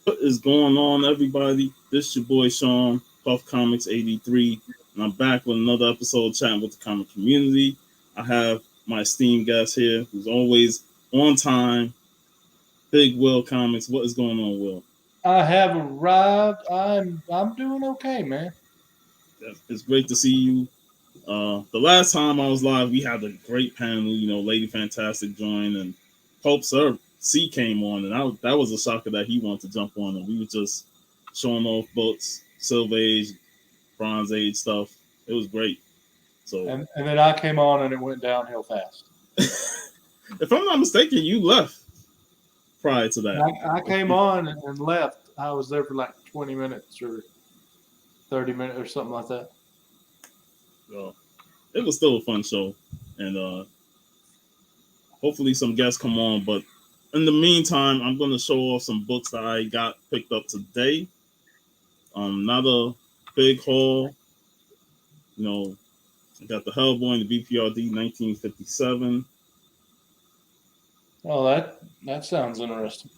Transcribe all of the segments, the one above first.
What is going on, everybody? This is your boy Sean, Puff Comics 83, and I'm back with another episode chatting with the comic community. I have my esteemed guest here, who's always on time, Big Will Comics. What is going on, Will? I have arrived. I'm doing okay, man. It's great to see you. The last time I was live, we had a great panel. Lady Fantastic joined, and Pope Sir C came on, and that was a shocker that he wanted to jump on, and we were just showing off books, Silver Age, Bronze Age stuff. It was great. So, And then I came on and it went downhill fast. if I'm not mistaken, you left prior to that. I came on and left. I was there for like 20 minutes or 30 minutes or something like that. So, it was still a fun show, and hopefully some guests come on. But in the meantime, I'm going to show off some books that I got picked up today. Not a big haul. I got the Hellboy and the BPRD 1957. Oh, that sounds interesting.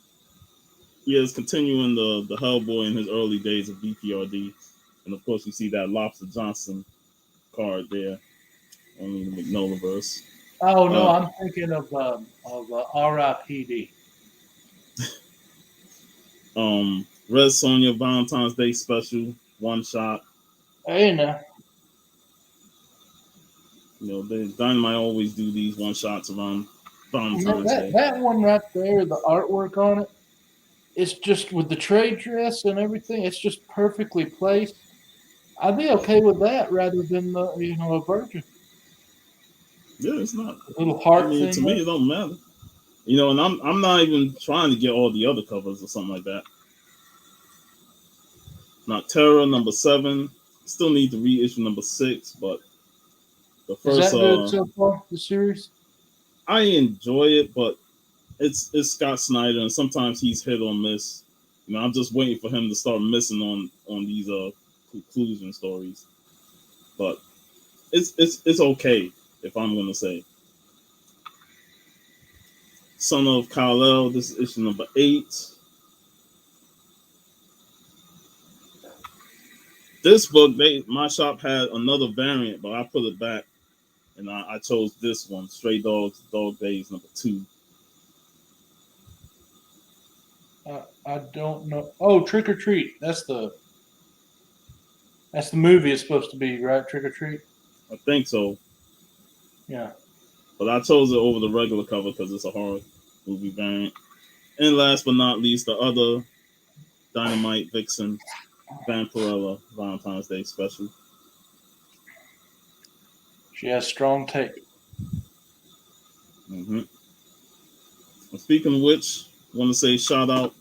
Yeah, it's continuing the Hellboy in his early days of BPRD. And of course, you see that Lobster Johnson card there, only in the McNolaverse. Oh no, I'm thinking of RIPD. Red Sonja Valentine's Day special, one shot. Hey now. Dynamite always do these one shots around Valentine's Day. That one right there, the artwork on it, it's just with the trade dress and everything. It's just perfectly placed. I'd be okay with that rather than a virgin. Yeah, it's not. A little heart thing. To me, it don't matter. And I'm not even trying to get all the other covers or something like that. Nocterra #7. Still need to reissue #6, but the first. Is that good so far? The series. I enjoy it, but it's Scott Snyder, and sometimes he's hit or miss. I'm just waiting for him to start missing on these conclusion stories. But it's okay, if I'm gonna say. Son of Kal-El, this is issue #8. This book, my shop had another variant, but I put it back, and I chose this one, Stray Dogs, Dog Days #2. I don't know. Oh, Trick or Treat. That's the movie it's supposed to be, right? Trick or Treat. I think so. Yeah. But I chose it over the regular cover because it's a horror movie variant. And last but not least, the other Dynamite Vixen, Vampirella Valentine's Day special. She has strong tape. Mm-hmm. And speaking of which, I want to say shout out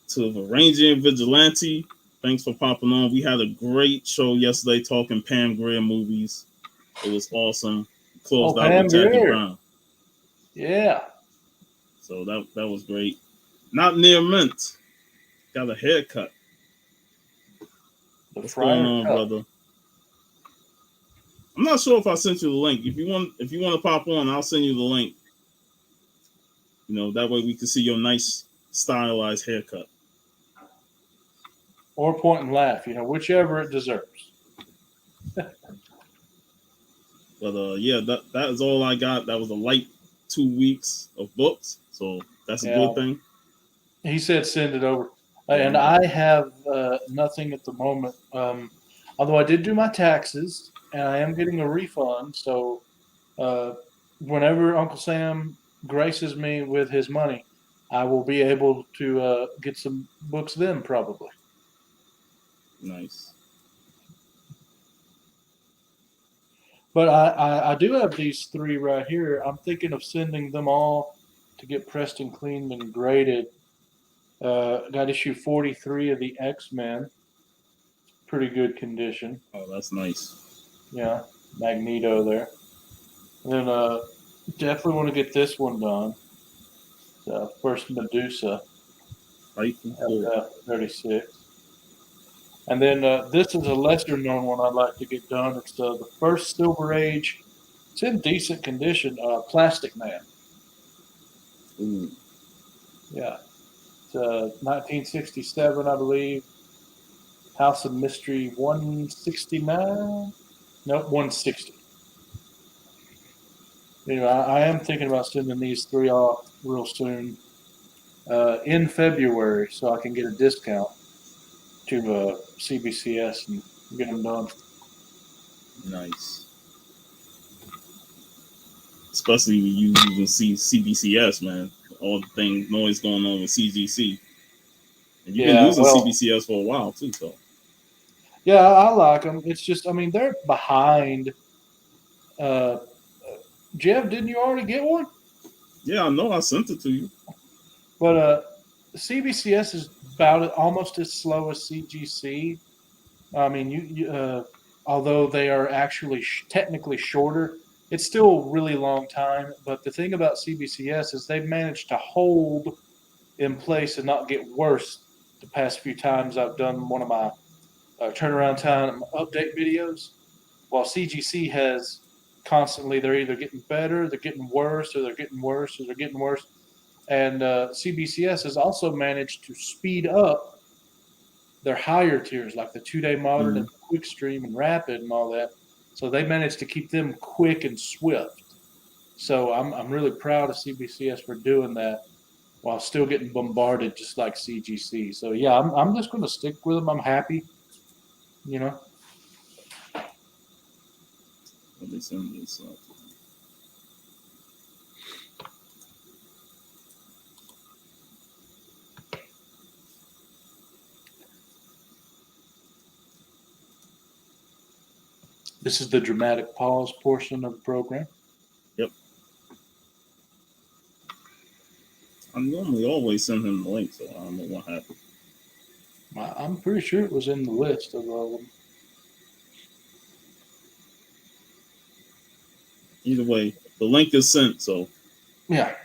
to Varangian Vigilante. Thanks for popping on. We had a great show yesterday talking Pam Grier movies. It was awesome. Closed out with Jackie Brown. Yeah. So that was great. Not near mint. Got a haircut. What's going on, brother? I'm not sure if I sent you the link. If you want to pop on, I'll send you the link. That way we can see your nice stylized haircut. Or point and laugh, whichever it deserves. But yeah, that is all I got. That was a light 2 weeks of books, so that's a good thing. He said send it over, and I have nothing at the moment. Although I did do my taxes, and I am getting a refund. So whenever Uncle Sam graces me with his money, I will be able to get some books then, probably. Nice. But I do have these 3 right here. I'm thinking of sending them all to get pressed and cleaned and graded. Got issue 43 of the X-Men. Pretty good condition. Oh, that's nice. Yeah, Magneto there. And then definitely want to get this one done. First Medusa. 36. And then this is a lesser known one I'd like to get done. It's the first Silver Age. It's in decent condition. Plastic Man. Ooh. Yeah. 1967, I believe. House of Mystery 169. Nope, 160. Anyway, I am thinking about sending these three off real soon in February so I can get a discount to CBCS and get them done. Nice. Especially when you even see CBCS, man. All the things, noise going on with CGC. And you've been Yeah, using well, CBCS for a while, too, so. yeah, I like them. It's just, I mean, they're behind. Uh, Jeff, didn't you already get one? Yeah, I know I sent it to you. But CBCS is about almost as slow as CGC. I mean, although they are actually technically shorter, it's still a really long time. But the thing about CBCS is they've managed to hold in place and not get worse the past few times I've done one of my turnaround time update videos. While CGC has constantly, they're either getting better, they're getting worse, or they're getting worse, or they're getting worse. And CBCS has also managed to speed up their higher tiers, like the 2-day modern Mm-hmm. and quick stream and rapid and all that. So they managed to keep them quick and swift. So I'm really proud of CBCS for doing that while still getting bombarded just like CGC. So yeah, I'm just going to stick with them. I'm happy, you know. Let me send this out. This is the dramatic pause portion of the program. Yep. I normally always send him the link, so I don't know what happened. I'm pretty sure it was in the list of them. Either way, the link is sent, so. Yeah.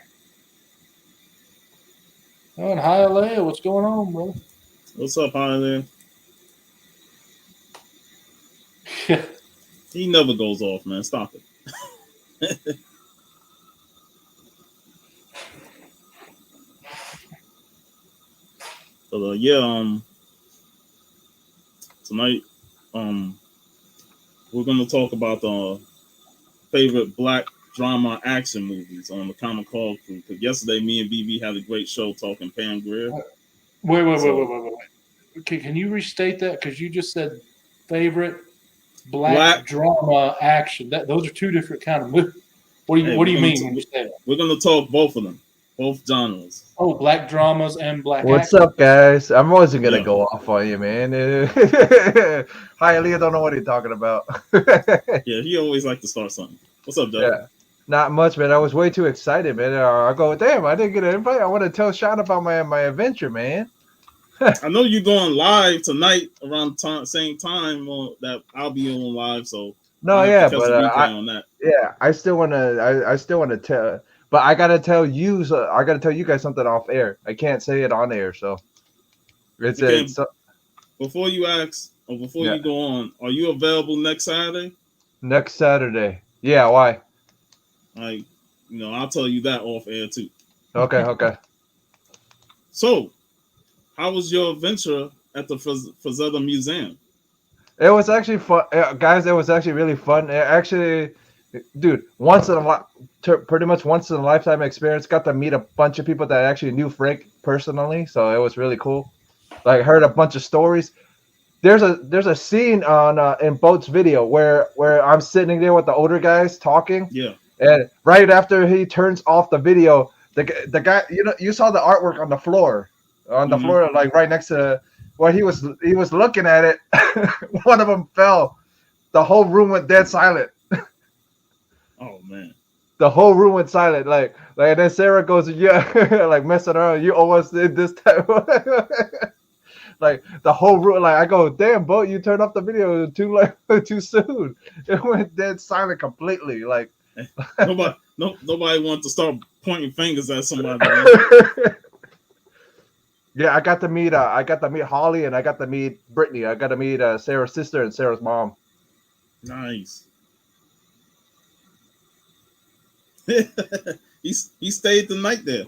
Oh, and hi, Alea. What's going on, brother? What's up, hi there? Yeah. He never goes off, man. Stop it. But yeah, tonight, we're gonna talk about the favorite black drama action movies on the Common Call crew. Because yesterday, me and BB had a great show talking Pam Grier. So Wait. Okay, can you restate that? Because you just said favorite black. black drama action. Those are two different kind of movies. Hey, What do you mean when you say that? we're gonna talk both of them, both genres. Oh, black dramas and black What's action. up, guys? I'm wasn't gonna Yeah, go off on you, man. Hi, Leah. Don't know what you're talking about. yeah. He always like to start something. What's up, Jeff? Yeah, not much, man. I was way too excited, man. I go, damn, I didn't get an invite. I want to tell Sean about my adventure, man. I know you're going live tonight around same time that I'll be on live, so No, I have to yeah, catch but the replay on that. I still wanna, I still wanna tell, but I gotta tell you, I gotta tell you guys something off air. I can't say it on air, so Okay, it's before you ask or before yeah, you go on, are you available next Saturday? next Saturday. Yeah, why? Like, I'll tell you that off air too. Okay. So, how was your adventure at the Frazetta Museum? It was actually fun, guys. It was actually really fun. Actually, dude, pretty much once in a lifetime experience. Got to meet a bunch of people that actually knew Frank personally, so it was really cool. Like, heard a bunch of stories. There's a scene on in Boat's video where I'm sitting there with the older guys talking, Yeah. and right after he turns off the video, the guy, you saw the artwork on the floor, Mm-hmm. like right next to where he was looking at it. One of them fell. The whole room went dead silent. Oh man. The whole room went silent. And then Sarah goes, yeah, like messing around. You almost did this time. Like the whole room. Like I go, damn, Bo, you turned off the video too soon. It went dead silent completely. Like Nobody wants to start pointing fingers at somebody. Man. Yeah, I got to meet Holly, and I got to meet Brittany. I got to meet Sarah's sister and Sarah's mom. Nice. he stayed the night there.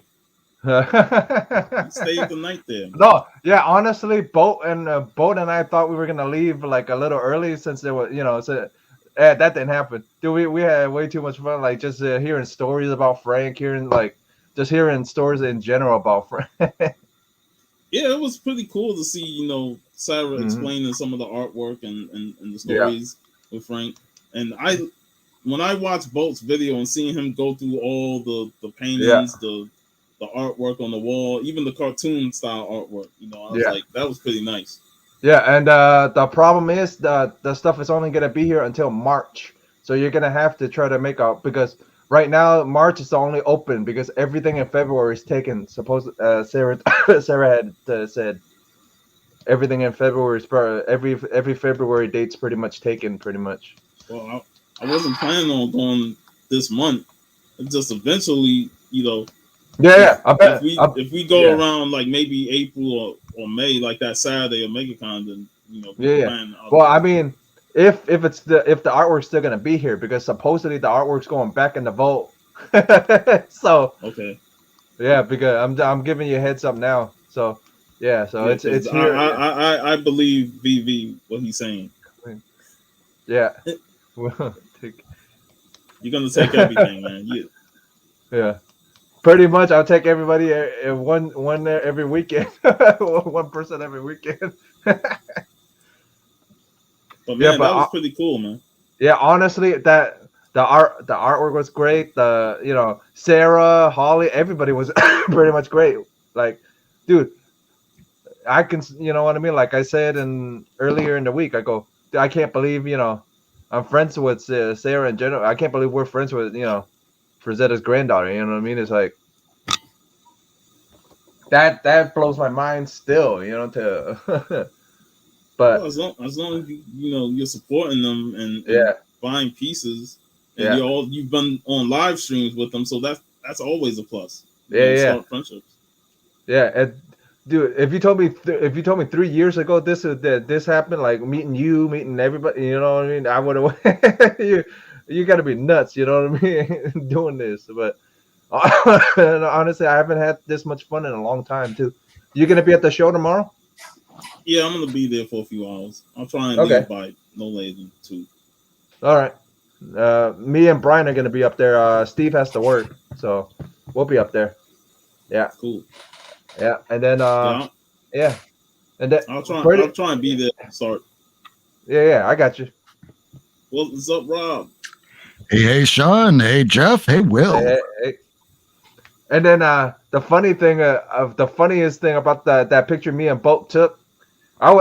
You stayed the night there. No, yeah, honestly, Boat and I thought we were gonna leave like a little early since there was, so that didn't happen. Dude, we had way too much fun, like just hearing stories about Frank, just hearing stories in general about Frank. Yeah, it was pretty cool to see, Sarah Mhm. explaining some of the artwork and the Yeah. stories with Frank. And when I watched Bolt's video and seeing him go through all the paintings, the artwork on the wall, even the cartoon style artwork, I was Yeah. like, that was pretty nice. Yeah, and the problem is the stuff is only gonna be here until March, so you're gonna have to try to make up because right now March is only open because everything in February is taken. Suppose Sarah Sarah had said everything in February is every February date's pretty much taken, pretty much. Well, I wasn't planning on going this month. It's just eventually, Yeah, I bet. if we go around like maybe April or May, like that Saturday of MegaCon, then Yeah. Well, I mean, if the artwork's still gonna be here because supposedly the artwork's going back in the vault. So okay. Yeah, because I'm giving you a heads up now. So yeah, so it's here. I believe VV what he's saying. Yeah. You're gonna take everything, man. Yeah. Pretty much, I'll take everybody one every weekend, one person every weekend. But man, that was pretty cool, man. Yeah, honestly, the artwork was great. Sarah, Holly, everybody was pretty much great. Like, dude, I can, you know what I mean? Like I said earlier in the week, I can't believe, I'm friends with Sarah and Jenna. I can't believe we're friends with, Frazetta's granddaughter. You know what I mean? It's like that blows my mind still. But well, as long as you're supporting them and buying pieces, and you've been on live streams with them, so that's always a plus. Start friendships. Yeah, and dude, if you told me 3 years ago this happened, like meeting everybody, you know what I mean, I would have. you got to be nuts, you know what I mean, doing this. But honestly, I haven't had this much fun in a long time too. You gonna be at the show tomorrow? Yeah, I'm gonna be there for a few hours. I'll try and leave by no later than 2. All right. Me and Brian are gonna be up there. Steve has to work, so we'll be up there. Yeah. Cool. Yeah, and then and then I'll try and be there. Start. Yeah, I got you. What's up, Rob? Hey, Sean. Hey, Jeff. Hey, Will. Hey. And then the funniest thing about that picture me and Boat took, my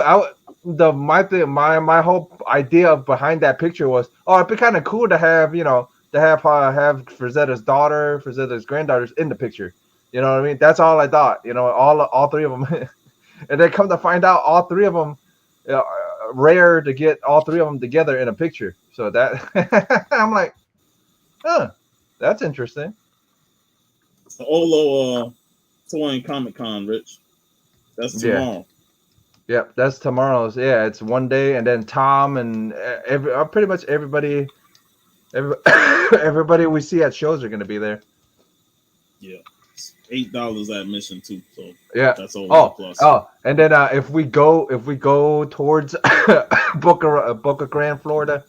whole idea behind that picture was, it'd be kind of cool to have have Frazetta's daughter, Frazetta's granddaughters in the picture. You know what I mean? That's all I thought. All three of them, and then come to find out, all three of them, rare to get all three of them together in a picture. So that I'm like, that's interesting. It's the Olo Toy and Comic Con, Rich. That's tomorrow. Yeah, that's tomorrow's. Yeah, it's one day, and then Tom and pretty much everybody we see at shows are going to be there. Yeah, it's $8 admission too. So yeah, that's all. Plus. And then if we go towards Boca Grande, Florida,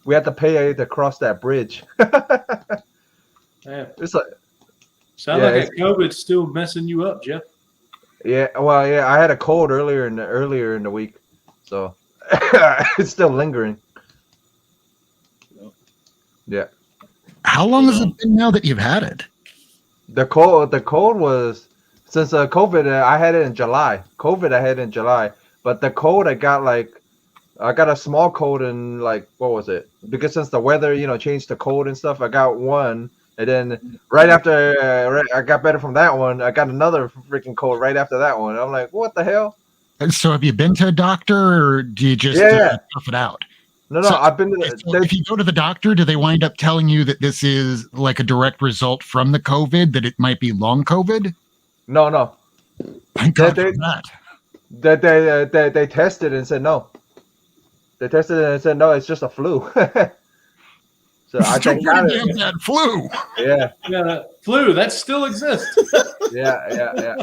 we have to pay to cross that bridge. Yeah. It's like. Sounds like COVID's still messing you up, Jeff. Yeah, well, I had a cold earlier in the week, so it's still lingering. Yeah. How long has it been now that you've had it? The cold was since COVID. I had it in July. COVID I had in July, but the cold I got a small cold in what was it? Because since the weather changed to cold and stuff, I got one. And then right after I got better from that one, I got another freaking cold right after that one. I'm like, what the hell? And so have you been to a doctor, or do you just tough it out? No, I've been to if you go to the doctor, do they wind up telling you that this is like a direct result from the COVID, that it might be long COVID? No. Thank God for that. They tested and said no. They tested it and said no, it's just a flu. So I Still thank pretty God. damn bad flu. Yeah, Flu, that still exists. yeah.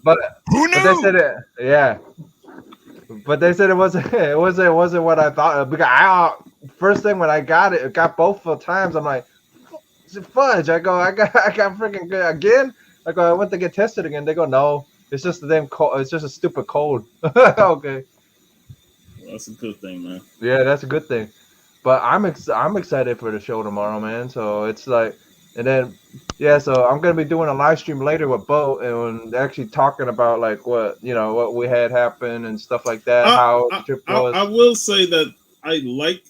But Who they said knew? it. Yeah, but they said it wasn't. It wasn't what I thought. Because first thing when I got both times. I'm like, is it fudge? I got freaking good again. I go, I went to get tested again. They go, no, it's just the damn cold. It's just a stupid cold. Okay, Well, that's a good thing, man. yeah, that's a good thing. But I'm excited for the show tomorrow, man. So it's like, and then yeah, so I'm gonna be doing a live stream later with Bo and actually talking about like what we had happen and stuff like that. I, How the I trip I was. I will say that I like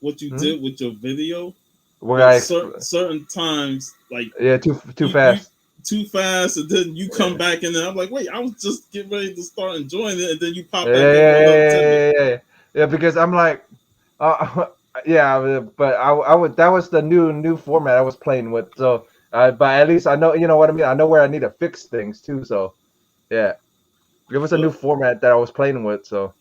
what you Hmm? did with your video, Where but I certain times like yeah, too you fast. too fast, and then you come Yeah. back and then I'm like, wait, I was just getting ready to start enjoying it, and then you pop Yeah, back in for another 10 minutes. yeah, because I'm like, yeah, but I would that was the new format I was playing with. So, but at least I know, you know what I mean. I know where I need to fix things too. So, yeah, it was a new But format that I was playing with. So,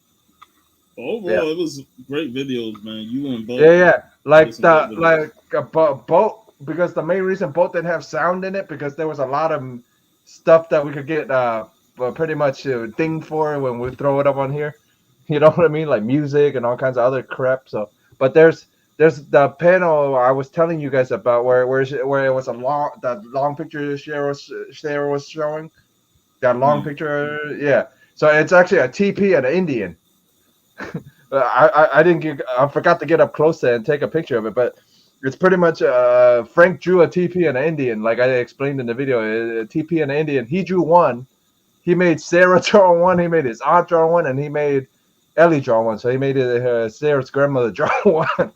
yeah, overall, it was great videos, man. You and yeah, both yeah. did Like some great the videos. boat because the main reason boat didn't have sound in it because there was a lot of stuff that we could get pretty much ding for when we throw it up on here. You know what I mean? Like music and all kinds of other crap. So, but there's the panel I was telling you guys about where it was the long picture Sarah was showing that long Yeah. picture. Yeah. So it's actually a TP and an Indian. I didn't get I forgot to get up close there and take a picture of it, but it's pretty much Frank drew a TP and an Indian, like I explained in the video. A TP and an Indian. He drew one. He made Sarah draw one. He made his aunt draw one, and he made Ellie draw one. So he made Sarah's grandmother draw one.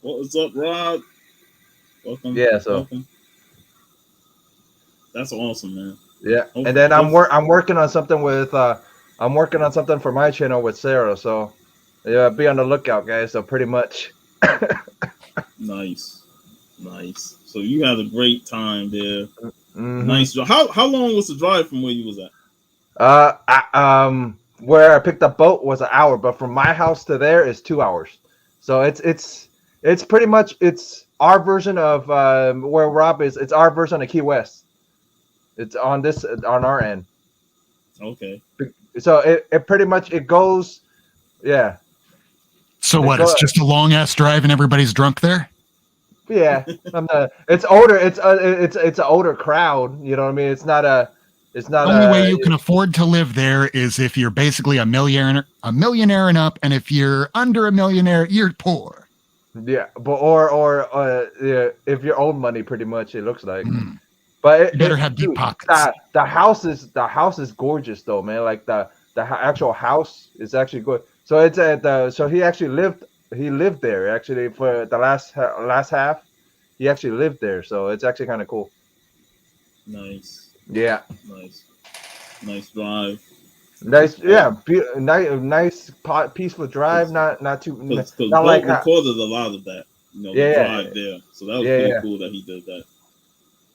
What's up, Rod? Welcome, Yeah. So welcome. That's awesome, man. yeah, and Hope, then hope, I'm working on something with I'm working on something for my channel with Sarah. So yeah, be on the lookout, guys. So pretty much. nice, nice. So you had a great time there. Mhm. Nice. How long was the drive from where you was at? Where I picked up boat was an hour, but from my house to there is 2 hours. So it's pretty much it's our version of where Rob is. It's our version of Key West. It's on our end. Okay. So it pretty much it goes, yeah. So It what? go, It's just a long ass drive and everybody's drunk there. yeah. It's older. It's an older crowd. You know what I mean? It's not The only way you can afford to live there is if you're basically a millionaire and up, and if you're under a millionaire, you're poor. yeah, but yeah, if you own money, pretty much it looks like. Mm. But You better have deep dude, pockets. the house is gorgeous though, man. Like actual house is actually good. So it's at the so he lived there actually for the last half. He actually lived there, so it's actually kind of cool. Nice, Yeah, nice drive. nice. Yeah, nice peaceful drive. Not too Because not like Bolt recorded a lot of that. yeah, the drive there. So that was yeah, pretty yeah. cool that he did that.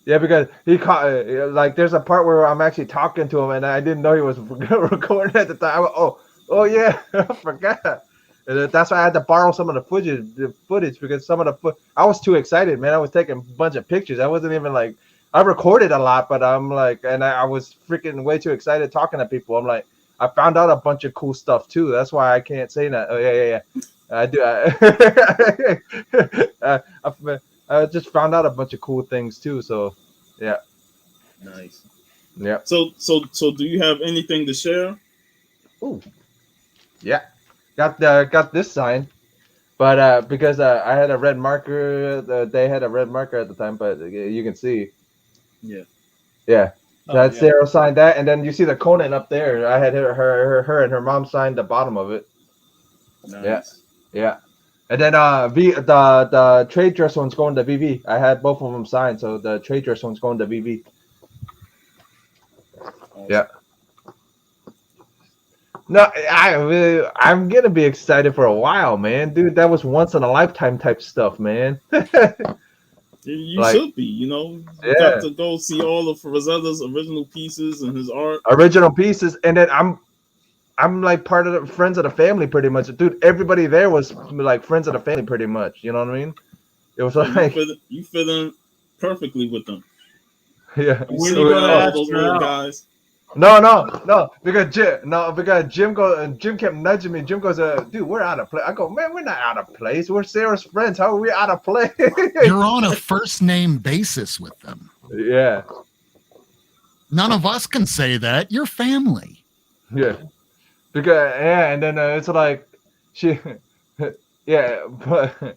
Yeah, because he caught like there's a part where I'm actually talking to him and I didn't know he was recording at the time. Oh yeah, I forgot. And that's why I had to borrow some of the footage because some of the I was too excited, man. I was taking a bunch of pictures. I wasn't even like I recorded a lot, but I'm like, and I was freaking way too excited talking to people. I'm like, I found out a bunch of cool stuff too. That's why I can't say that. Oh yeah. I do. I just found out a bunch of cool things too. So, yeah. Nice. Yeah. So do you have anything to share? Ooh. Yeah. Got this sign, but because I had a red marker, they had a red marker at the time, but you can see. Yeah. Yeah. Oh, That yeah. Sarah signed that, and then you see the Conan up there. I had her and her mom signed the bottom of it. Nice. Yeah. And then the trade dress one's going to VV. I had both of them signed, so the trade dress one's going to VV. Awesome. Yeah. No, I'm gonna be excited for a while, man. Dude, that was once in a lifetime type stuff, man. You Like, should be, You yeah. got to go see all of Rosetta's original pieces and his art. Original pieces, and then I'm like part of the friends of the family, pretty much, dude. Everybody there was like friends of the family, pretty much. You know what I mean? It was So like, you fit in perfectly with them. yeah. You When see are you gonna all ask those her little out? guys. No, because Jim kept nudging me. Jim goes, dude, we're out of place. I go, man, we're not out of place. We're Sarah's friends. How are we out of place? You're on a first name basis with them. Yeah, None of us can say that. You're family. yeah. Because yeah, and then it's like she, yeah, but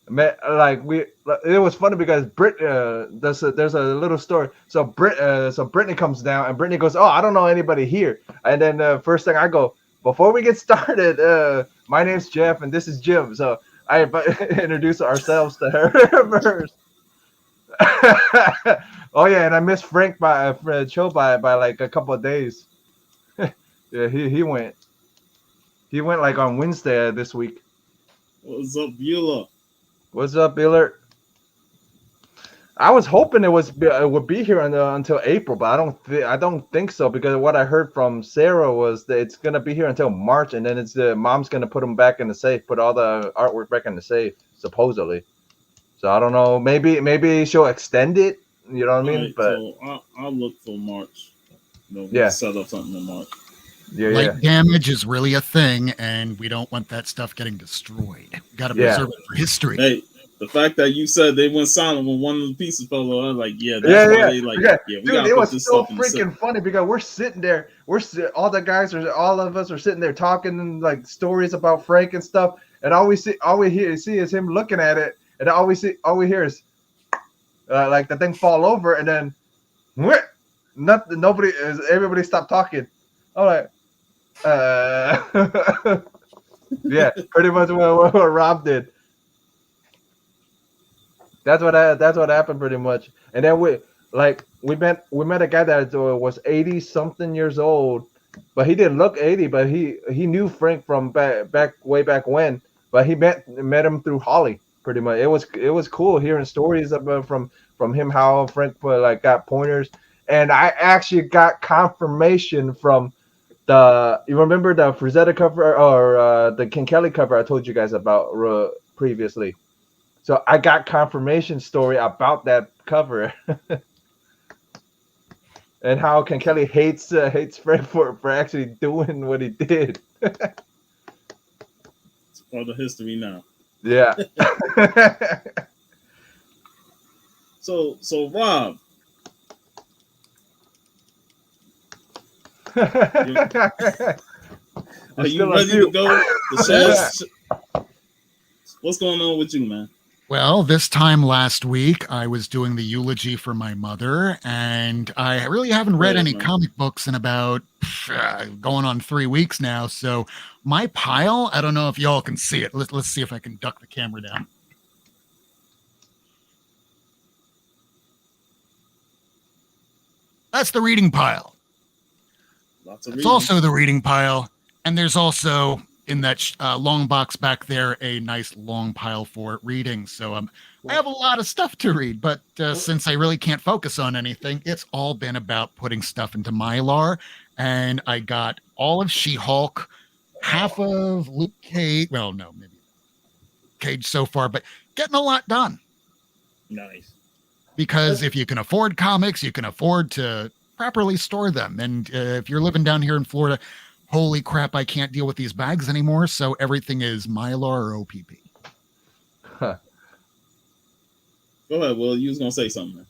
man, like it was funny because there's a little story. So Brittany comes down and Brittany goes, oh, I don't know anybody here. And then first thing I go, before we get started, my name's Jeff and this is Jim. So I introduce ourselves to her first. Oh yeah, and I missed Frank by show by like a couple of days. Yeah, he went like on Wednesday this week. What's up, Beulah? What's up, Billard? I was hoping it would be here until April, but I don't think so because what I heard from Sarah was that it's gonna be here until March, and then it's the mom's gonna put them back in the safe, put all the artwork back in the safe, supposedly. So I don't know. Maybe she'll extend it. You know what I mean? Right, But so I'll look for March. We'll Yeah. set up something in March. yeah, Light damage is really a thing, and we don't want that stuff getting destroyed. We got to Yeah. preserve it for history. Hey, the fact that you said they went silent when one of the pieces fell over, I was like, yeah, that's Yeah, why yeah. they like, Yeah. yeah, we Dude, gotta it put was this so stuff in the safe. freaking funny because we're sitting there, all of us are sitting there talking like stories about Frank and stuff, and all we see is him looking at it, and all we hear is like the thing fall over, and then nothing. Everybody stopped talking. I'm like, yeah, pretty much what Rob did. That's what happened pretty much. And then we met a guy that was 80 something years old, but he didn't look 80, but he knew Frank from way back when, but he met him through Holly pretty much. It was cool hearing stories about from him how Frank like got pointers, and I actually got confirmation from you remember the Frazetta cover or the Ken Kelly cover I told you guys about previously. So I got confirmation story about that cover, and how Ken Kelly hates Fred for actually doing what he did. It's part of history now. Yeah. So Rob, are you ready to go? What's going on with you, man? Well, this time last week, I was doing the eulogy for my mother, and I really haven't read any comic books in about going on 3 weeks now. So my pile, I don't know if y'all can see it. Let's see if I can duck the camera down. That's the reading pile. It's also the reading pile, and there's also in that long box back there a nice long pile for reading. So I have a lot of stuff to read, but since I really can't focus on anything, it's all been about putting stuff into Mylar. And I got all of She-Hulk, half of Luke Cage. Well, no, maybe Cage so far, but getting a lot done. Nice. Because if you can afford comics, you can afford to properly store them. And if you're living down here in Florida, holy crap, I can't deal with these bags anymore. So everything is Mylar or OPP. Huh. Go ahead, Will. You was going to say something.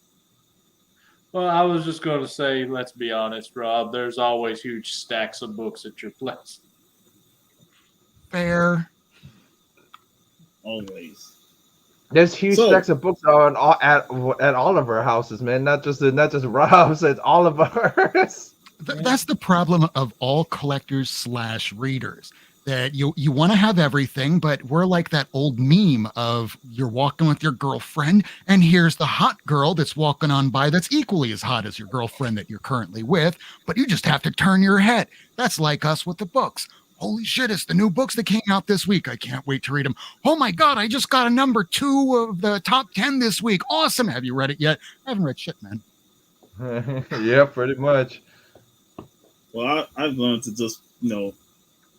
Well, I was just going to say, let's be honest, Rob, there's always huge stacks of books at your place. Fair. Always. There's huge stacks of books at all of our houses, man. Not just Rob's, it's all of ours. That's the problem of all collectors / readers, that you want to have everything, but we're like that old meme of you're walking with your girlfriend and here's the hot girl that's walking on by that's equally as hot as your girlfriend that you're currently with, but you just have to turn your head. That's like us with the books. Holy shit, it's the new books that came out this week. I can't wait to read them. Oh my God, I just got a number 2 of the top 10 this week. Awesome. Have you read it yet? I haven't read shit, man. Yeah, pretty much. Well, I've learned to just you know,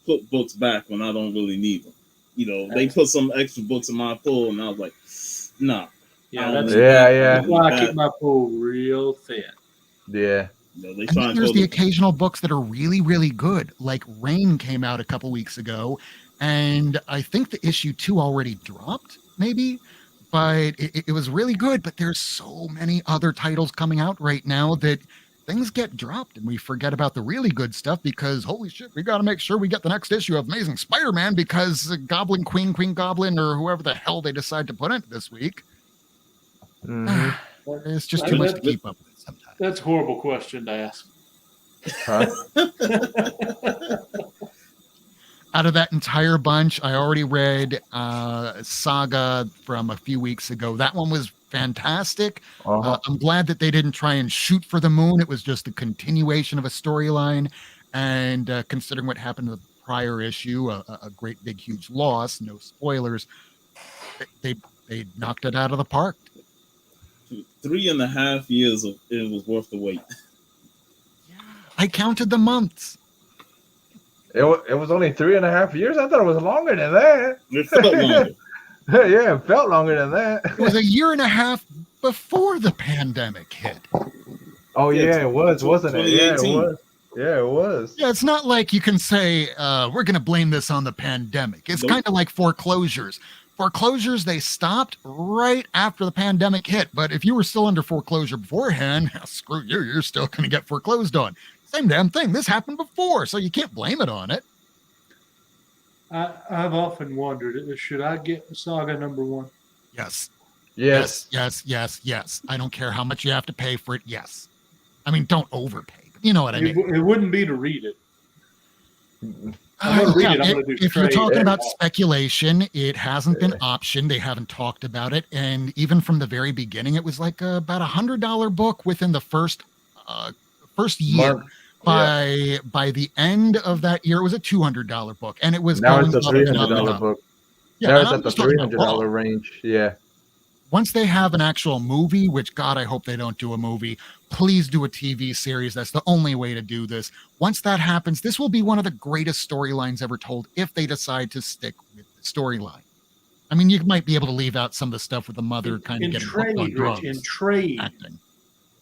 put books back when I don't really need them. You know, they put some extra books in my pool, and I was like, nah. Yeah, I don't that's need that. I that's don't why need I keep that. my pool real thin. Yeah. You know, they And try then and there's throw the the occasional books that are really, really good. Like Rain came out a couple weeks ago, and I think the issue 2 already dropped, maybe, but it was really good. But there's so many other titles coming out right now that things get dropped, and we forget about the really good stuff because holy shit, we got to make sure we get the next issue of Amazing Spider-Man because Goblin Queen, Queen Goblin, or whoever the hell they decide to put in this week. Hmm. It's just I too mean, much to keep up with sometimes. That's a horrible question to ask. Huh? Out of that entire bunch, I already read Saga from a few weeks ago. That one was fantastic. Uh-huh. I'm glad that they didn't try and shoot for the moon. It was just a continuation of a storyline. And considering what happened to the prior issue, a great big huge loss, no spoilers, they knocked it out of the park. 3.5 years of it was worth the wait. I counted the months. It was only 3.5 years. I thought it was longer than that. It felt longer. Yeah, it felt longer than that. It was a year and a half before the pandemic hit. Oh Yeah, yeah, it was, wasn't it? Yeah, it 2018. was. Yeah, it was. Yeah, it's not like you can say we're going to blame this on the pandemic. It's Nope. kind of like foreclosures. Foreclosures, they stopped right after the pandemic hit. But if you were still under foreclosure beforehand, screw you, you're still going to get foreclosed on. Same damn thing. This happened before, so you can't blame it on it. I've often wondered, should I get Saga #1? Yes. Yes. Yes. I don't care how much you have to pay for it. Yes. I mean, don't overpay, but you know what I mean. It wouldn't be to read it. Mm-mm. I'm gonna read it. I'm gonna do if you're trade. talking Yeah. about speculation, it hasn't been optioned. They haven't talked about it, and even from the very beginning, it was like about $100 book within the first year. Month. By the end of that year, it was a $200 book, and it was Now going it's a up and up and $300 up. book. Yeah, Now and it's I'm at the just talking about raw. $300 range. Yeah. Once they have an actual movie, which God, I hope they don't do a movie, please do a TV series. That's the only way to do this. Once that happens, this will be one of the greatest storylines ever told if they decide to stick with the storyline. I mean, you might be able to leave out some of the stuff with the mother kind of in getting hooked on trade, drugs. Rich. In trade. Acting.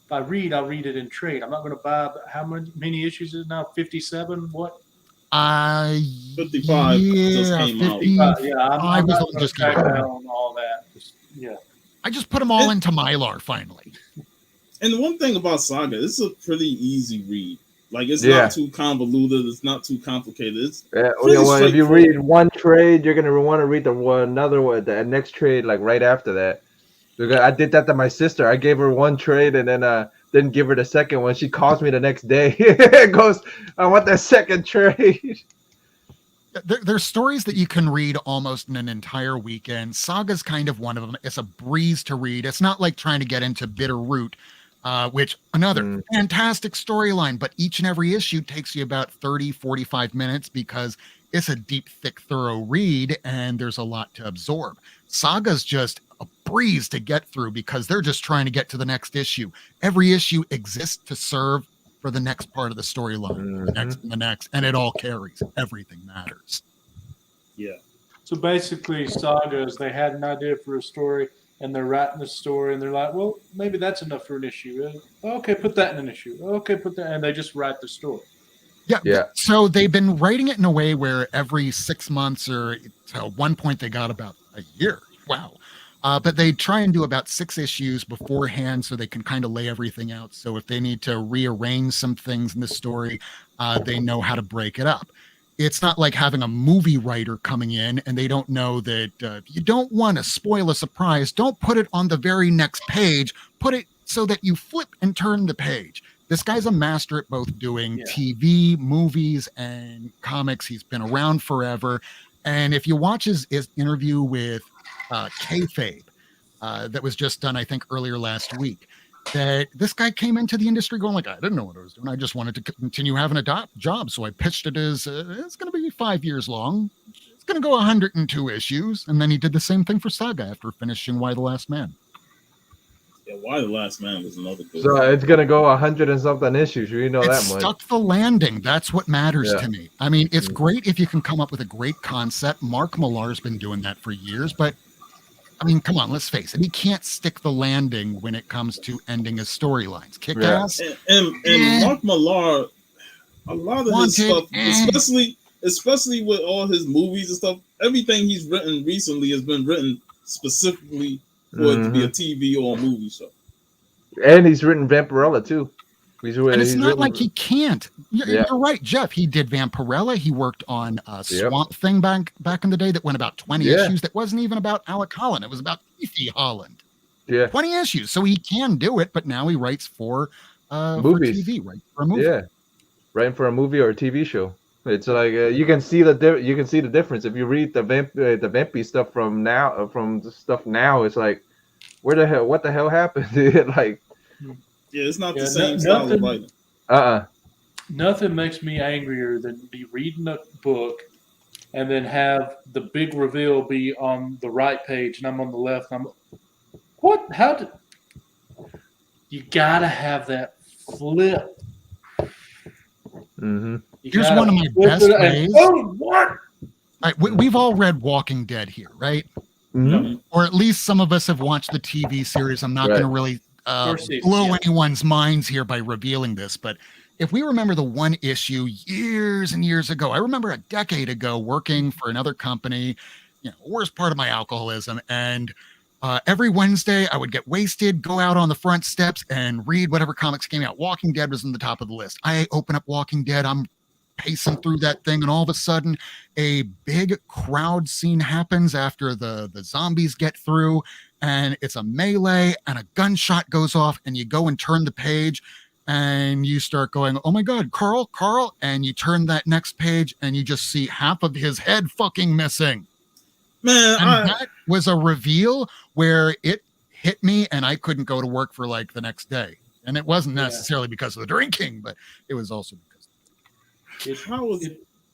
If I read, I'll read it in trade. I'm not going to buy. How many issues is it now? 57. What? 55 just came out. 55. Yeah, I I'm was not only going just to track getting- down on all that. Yeah. I just put them all into Mylar finally. And the one thing about Saga, it's a pretty easy read. Like it's Yeah. not too convoluted. It's not too complicated. It's Yeah, Pretty well, if you straightforward. read one trade, you're gonna want to read another one, the next trade, like right after that. Because I did that to my sister. I gave her one trade and then didn't give her the second one. She calls me the next day. Goes, I want that second trade. There's stories that you can read almost in an entire weekend. Saga's kind of one of them. It's a breeze to read. It's not like trying to get into Bitterroot, which another fantastic storyline, but each and every issue takes you about 30, 45 minutes because it's a deep, thick, thorough read and there's a lot to absorb. Saga's just a breeze to get through because they're just trying to get to the next issue. Every issue exists to serve for the next part of the storyline, the next, and it all carries. Everything matters. yeah. So basically, Sagas, they had an idea for a story, and they're writing the story, and they're like, well, maybe that's enough for an issue. Okay, put that in an issue. Okay, put that, and they just write the story. Yeah. So they've been writing it in a way where every 6 months, or at one point they got about a year. Wow. But they try and do about 6 issues beforehand so they can kind of lay everything out. So if they need to rearrange some things in the story, they know how to break it up. It's not like having a movie writer coming in and they don't know that you don't want to spoil a surprise. Don't put it on the very next page. Put it so that you flip and turn the page. This guy's a master at both doing TV, movies, and comics. He's been around forever. And if you watch his interview with Kayfabe, that was just done, I think, earlier last week, that this guy came into the industry going like, I didn't know what I was doing. I just wanted to continue having a job. So I pitched it as it's going to be 5 years long. It's going to go 102 issues. And then he did the same thing for Saga after finishing Y the Last Man. Yeah, Why the Last Man was another good So one. it's gonna go 100 and something issues. You know It that much. stuck the landing. That's what matters Yeah. to me. I mean, it's Mhm. great if you can come up with a great concept. Mark Millar's been doing that for years, but I mean, come on, let's face it. He can't stick the landing when it comes to ending his storylines. Kick Yeah. ass, And Mark Millar, a lot of his Wanted, stuff, especially with all his movies and stuff, everything he's written recently has been written specifically for it to be a TV or a movie show. And he's written Vampirella too. And it's He's not written, like he can't. Yeah. You're right, Jeff. He did Vampirella. He worked on Swamp Thing back in the day that went about 20 issues. That wasn't even about Alec Holland. It was about Fifi Holland. Yeah. 20 issues. So he can do it, but now he writes for Movies. TV, right? For a movie. Yeah. Writing for a movie or a TV show. It's like you can see the difference if you read the Vampy stuff from now from the stuff now. It's like, what the hell happened? Like, yeah, it's not the same style of writing. Nothing makes me angrier than be reading a book and then have the big reveal be on the right page and I'm on the left. And I'm, what? How did you gotta have that flip? Mm-hmm. Here's one of my best ways. Oh, what? We've all read Walking Dead here, right? Mm-hmm. Or at least some of us have watched the TV series. I'm not going to really blow anyone's minds here by revealing this, but if we remember the one issue years and years ago, I remember a decade ago working for another company, worst part of my alcoholism. And every Wednesday I would get wasted, go out on the front steps and read whatever comics came out. Walking Dead was on the top of the list. I open up Walking Dead. I'm pacing through that thing, and all of a sudden a big crowd scene happens after the zombies get through, and it's a melee and a gunshot goes off, and you go and turn the page and you start going, oh my God, Carl, and you turn that next page and you just see half of his head fucking missing. Man, and that was a reveal where it hit me and I couldn't go to work for like the next day. And it wasn't necessarily because of the drinking, but it was also because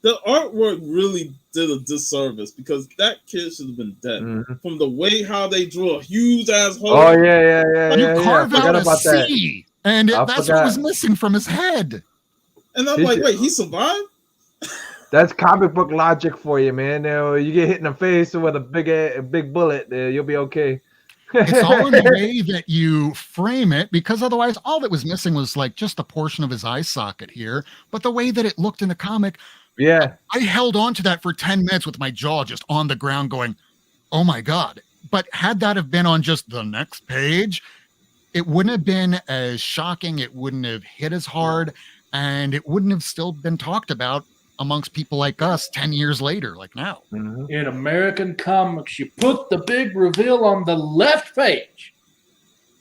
the artwork really did a disservice, because that kid should have been dead. From the way how they drew a huge ass hole. Oh yeah. You carve out a C, and that's what was missing from his head. And I'm like, wait, he survived? That's comic book logic for you, man. You get hit in the face with a big bullet, you'll be okay. It's all in the way that you frame it, because otherwise all that was missing was like just a portion of his eye socket here. But the way that it looked in the comic, I held on to that for 10 minutes with my jaw just on the ground going, oh my God. But had that have been on just the next page, it wouldn't have been as shocking. It wouldn't have hit as hard, and it wouldn't have still been talked about amongst people like us 10 years later, like now. In American comics, you put the big reveal on the left page.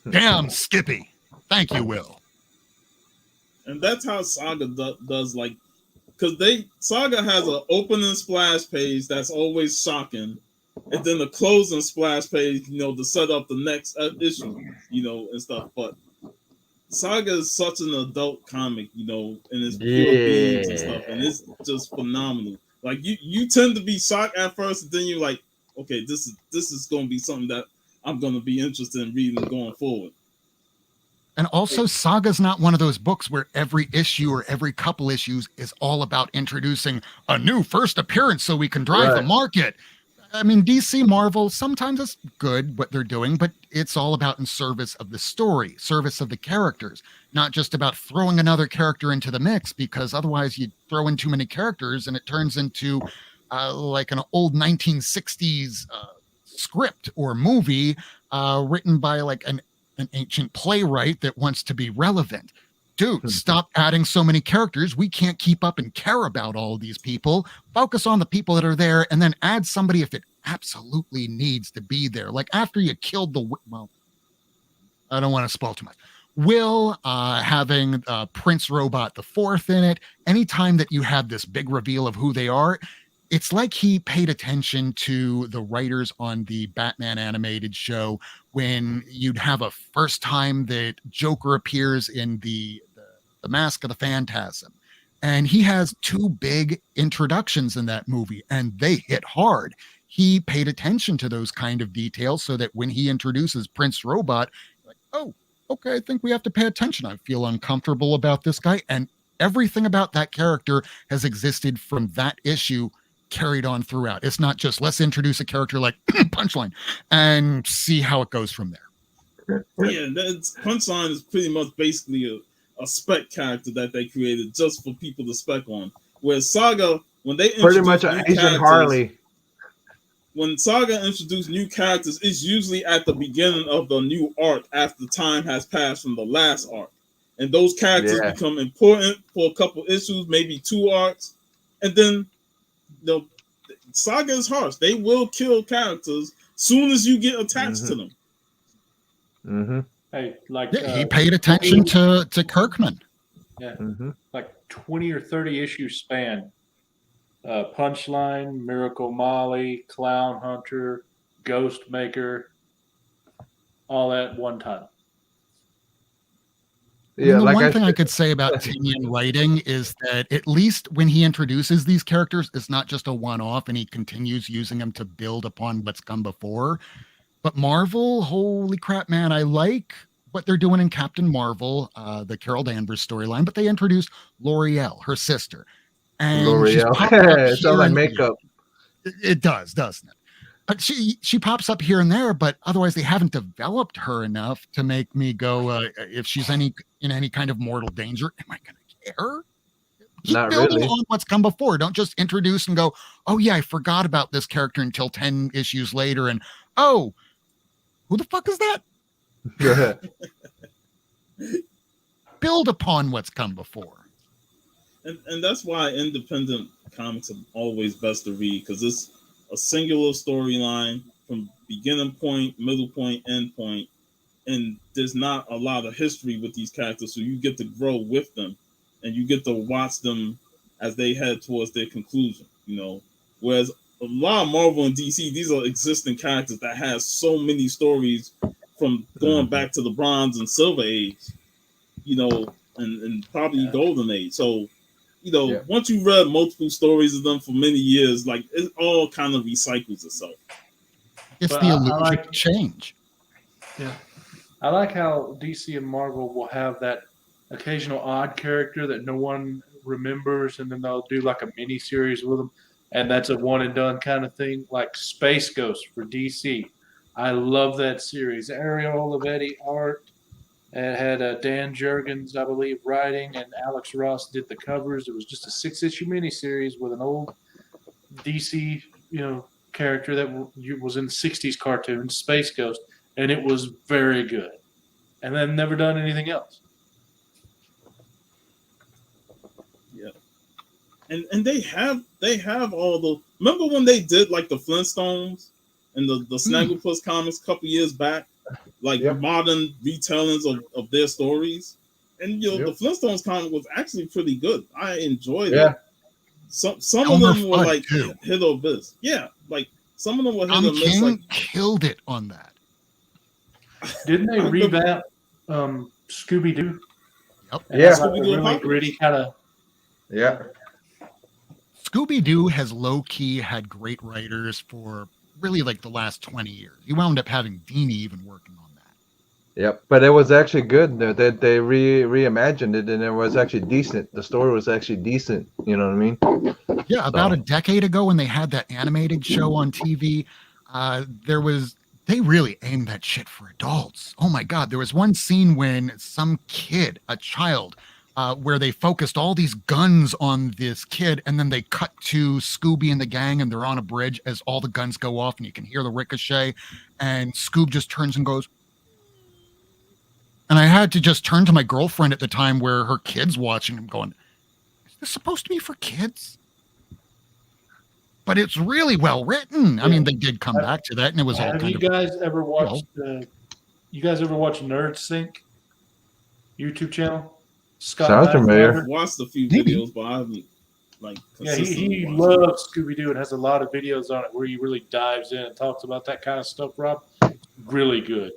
Damn, Skippy. Thank you, Will. And that's how Saga does, like, because Saga has an opening splash page that's always shocking, and then the closing splash page, to set up the next issue, and stuff. But Saga is such an adult comic, and it's pure themes and stuff, and it's just phenomenal. Like you tend to be shocked at first, and then you're like, okay, this is going to be something that I'm going to be interested in reading going forward. And also, Saga's not one of those books where every issue or every couple issues is all about introducing a new first appearance so we can drive the market. I mean, DC, Marvel, sometimes it's good what they're doing, but it's all about in service of the story, service of the characters, not just about throwing another character into the mix, because otherwise you throw in too many characters and it turns into like an old 1960s script or movie written by like an ancient playwright that wants to be relevant. Dude, stop adding so many characters. We can't keep up and care about all of these people. Focus on the people that are there, and then add somebody if it absolutely needs to be there. Like after you killed well, I don't want to spoil too much. Will having Prince Robot the Fourth in it, anytime that you have this big reveal of who they are, it's like he paid attention to the writers on the Batman animated show when you'd have a first time that Joker appears in the Mask of the Phantasm. And he has two big introductions in that movie, and they hit hard. He paid attention to those kind of details so that when he introduces Prince Robot, like, oh, okay, I think we have to pay attention. I feel uncomfortable about this guy. And everything about that character has existed from that issue carried on throughout. It's not just let's introduce a character like Punchline and see how it goes from there. Yeah, that's Punchline is pretty much basically a spec character that they created just for people to spec on. Whereas Saga, when they Pretty introduce much new an Asian characters, Harley. when Saga introduced new characters, it's usually at the beginning of the new arc after time has passed from the last arc. And those characters Yeah. become important for a couple issues, maybe 2 arcs. And then the Saga is harsh. They will kill characters soon as you get attached to them. Mm-hmm. Hey, like Yeah, he paid attention to Kirkman. yeah, Mm-hmm. like 20 or 30 issue span. Punchline, Miracle Molly, Clown Hunter, Ghost Maker, all at one time. Yeah, the like one I thing I said, could say about Tinian writing is that at least when he introduces these characters, it's not just a one-off, and he continues using them to build upon what's come before. But Marvel, holy crap, man, I like what they're doing in Captain Marvel, the Carol Danvers storyline, but they introduced L'Oreal, her sister. And she's L'Oreal. popped up It sounds here like and- makeup. It does, doesn't it? But she pops up here and there, but otherwise they haven't developed her enough to make me go, if she's in any kind of mortal danger, am I going to care? Keep Not building really. on what's come before. Don't just introduce and go, oh yeah, I forgot about this character until 10 issues later, and oh, who the fuck is that? Yeah. Build upon what's come before. And that's why independent comics are always best to read, because it's a singular storyline from beginning point, middle point, end point, and there's not a lot of history with these characters, so you get to grow with them, and you get to watch them as they head towards their conclusion. Whereas a lot of Marvel and DC, these are existing characters that have so many stories from going back to the Bronze and Silver Age, and probably Golden Age. So, once you read multiple stories of them for many years, like it all kind of recycles itself. It's But the I illusion like- of change. Yeah. I like how DC and Marvel will have that occasional odd character that no one remembers, and then they'll do like a mini series with them, and that's a one and done kind of thing, like Space Ghost for DC. I love that series. Ariel Olivetti art. It had Dan Jurgens, I believe, writing, and Alex Ross did the covers. It was just a 6-issue miniseries with an old DC, character that was in the 60s cartoon, Space Ghost, and it was very good. And then never done anything else. Yeah. And they have all the, remember when they did like the Flintstones and the Snagglepuss comics a couple years back, like modern retellings of their stories, and the Flintstones comic was actually pretty good. I enjoyed it. Some of them were like hit or miss. Yeah, like some of them were hit or miss. King Like killed it on that. Didn't they revamp Scooby-Doo? Yep. And Yeah. that's like a Scooby-Doo really Apocalypse. gritty kind of. Yeah. Scooby-Doo has low-key had great writers for really like the last 20 years. You wound up having Dini even working on that. Yep. But it was actually good. They reimagined it, and it was actually decent. The story was actually decent. You know what I mean? Yeah, about a decade ago when they had that animated show on TV, they really aimed that shit for adults. Oh my God. There was one scene when some kid, a child, where they focused all these guns on this kid, and then they cut to Scooby and the gang, and they're on a bridge as all the guns go off, and you can hear the ricochet, and Scoob just turns and goes. And I had to just turn to my girlfriend at the time where her kid's watching him going, is this supposed to be for kids? But it's really well written. I mean, they did come back to that, and it was all Have kind you of. guys ever watched? You guys ever watch Nerd Sync YouTube channel? Scott Sounds familiar. I've watched a few Maybe. videos, but I haven't like Yeah, consistently he watched loves Scooby-Doo and has a lot of videos on it where he really dives in and talks about that kind of stuff, Rob. Really good.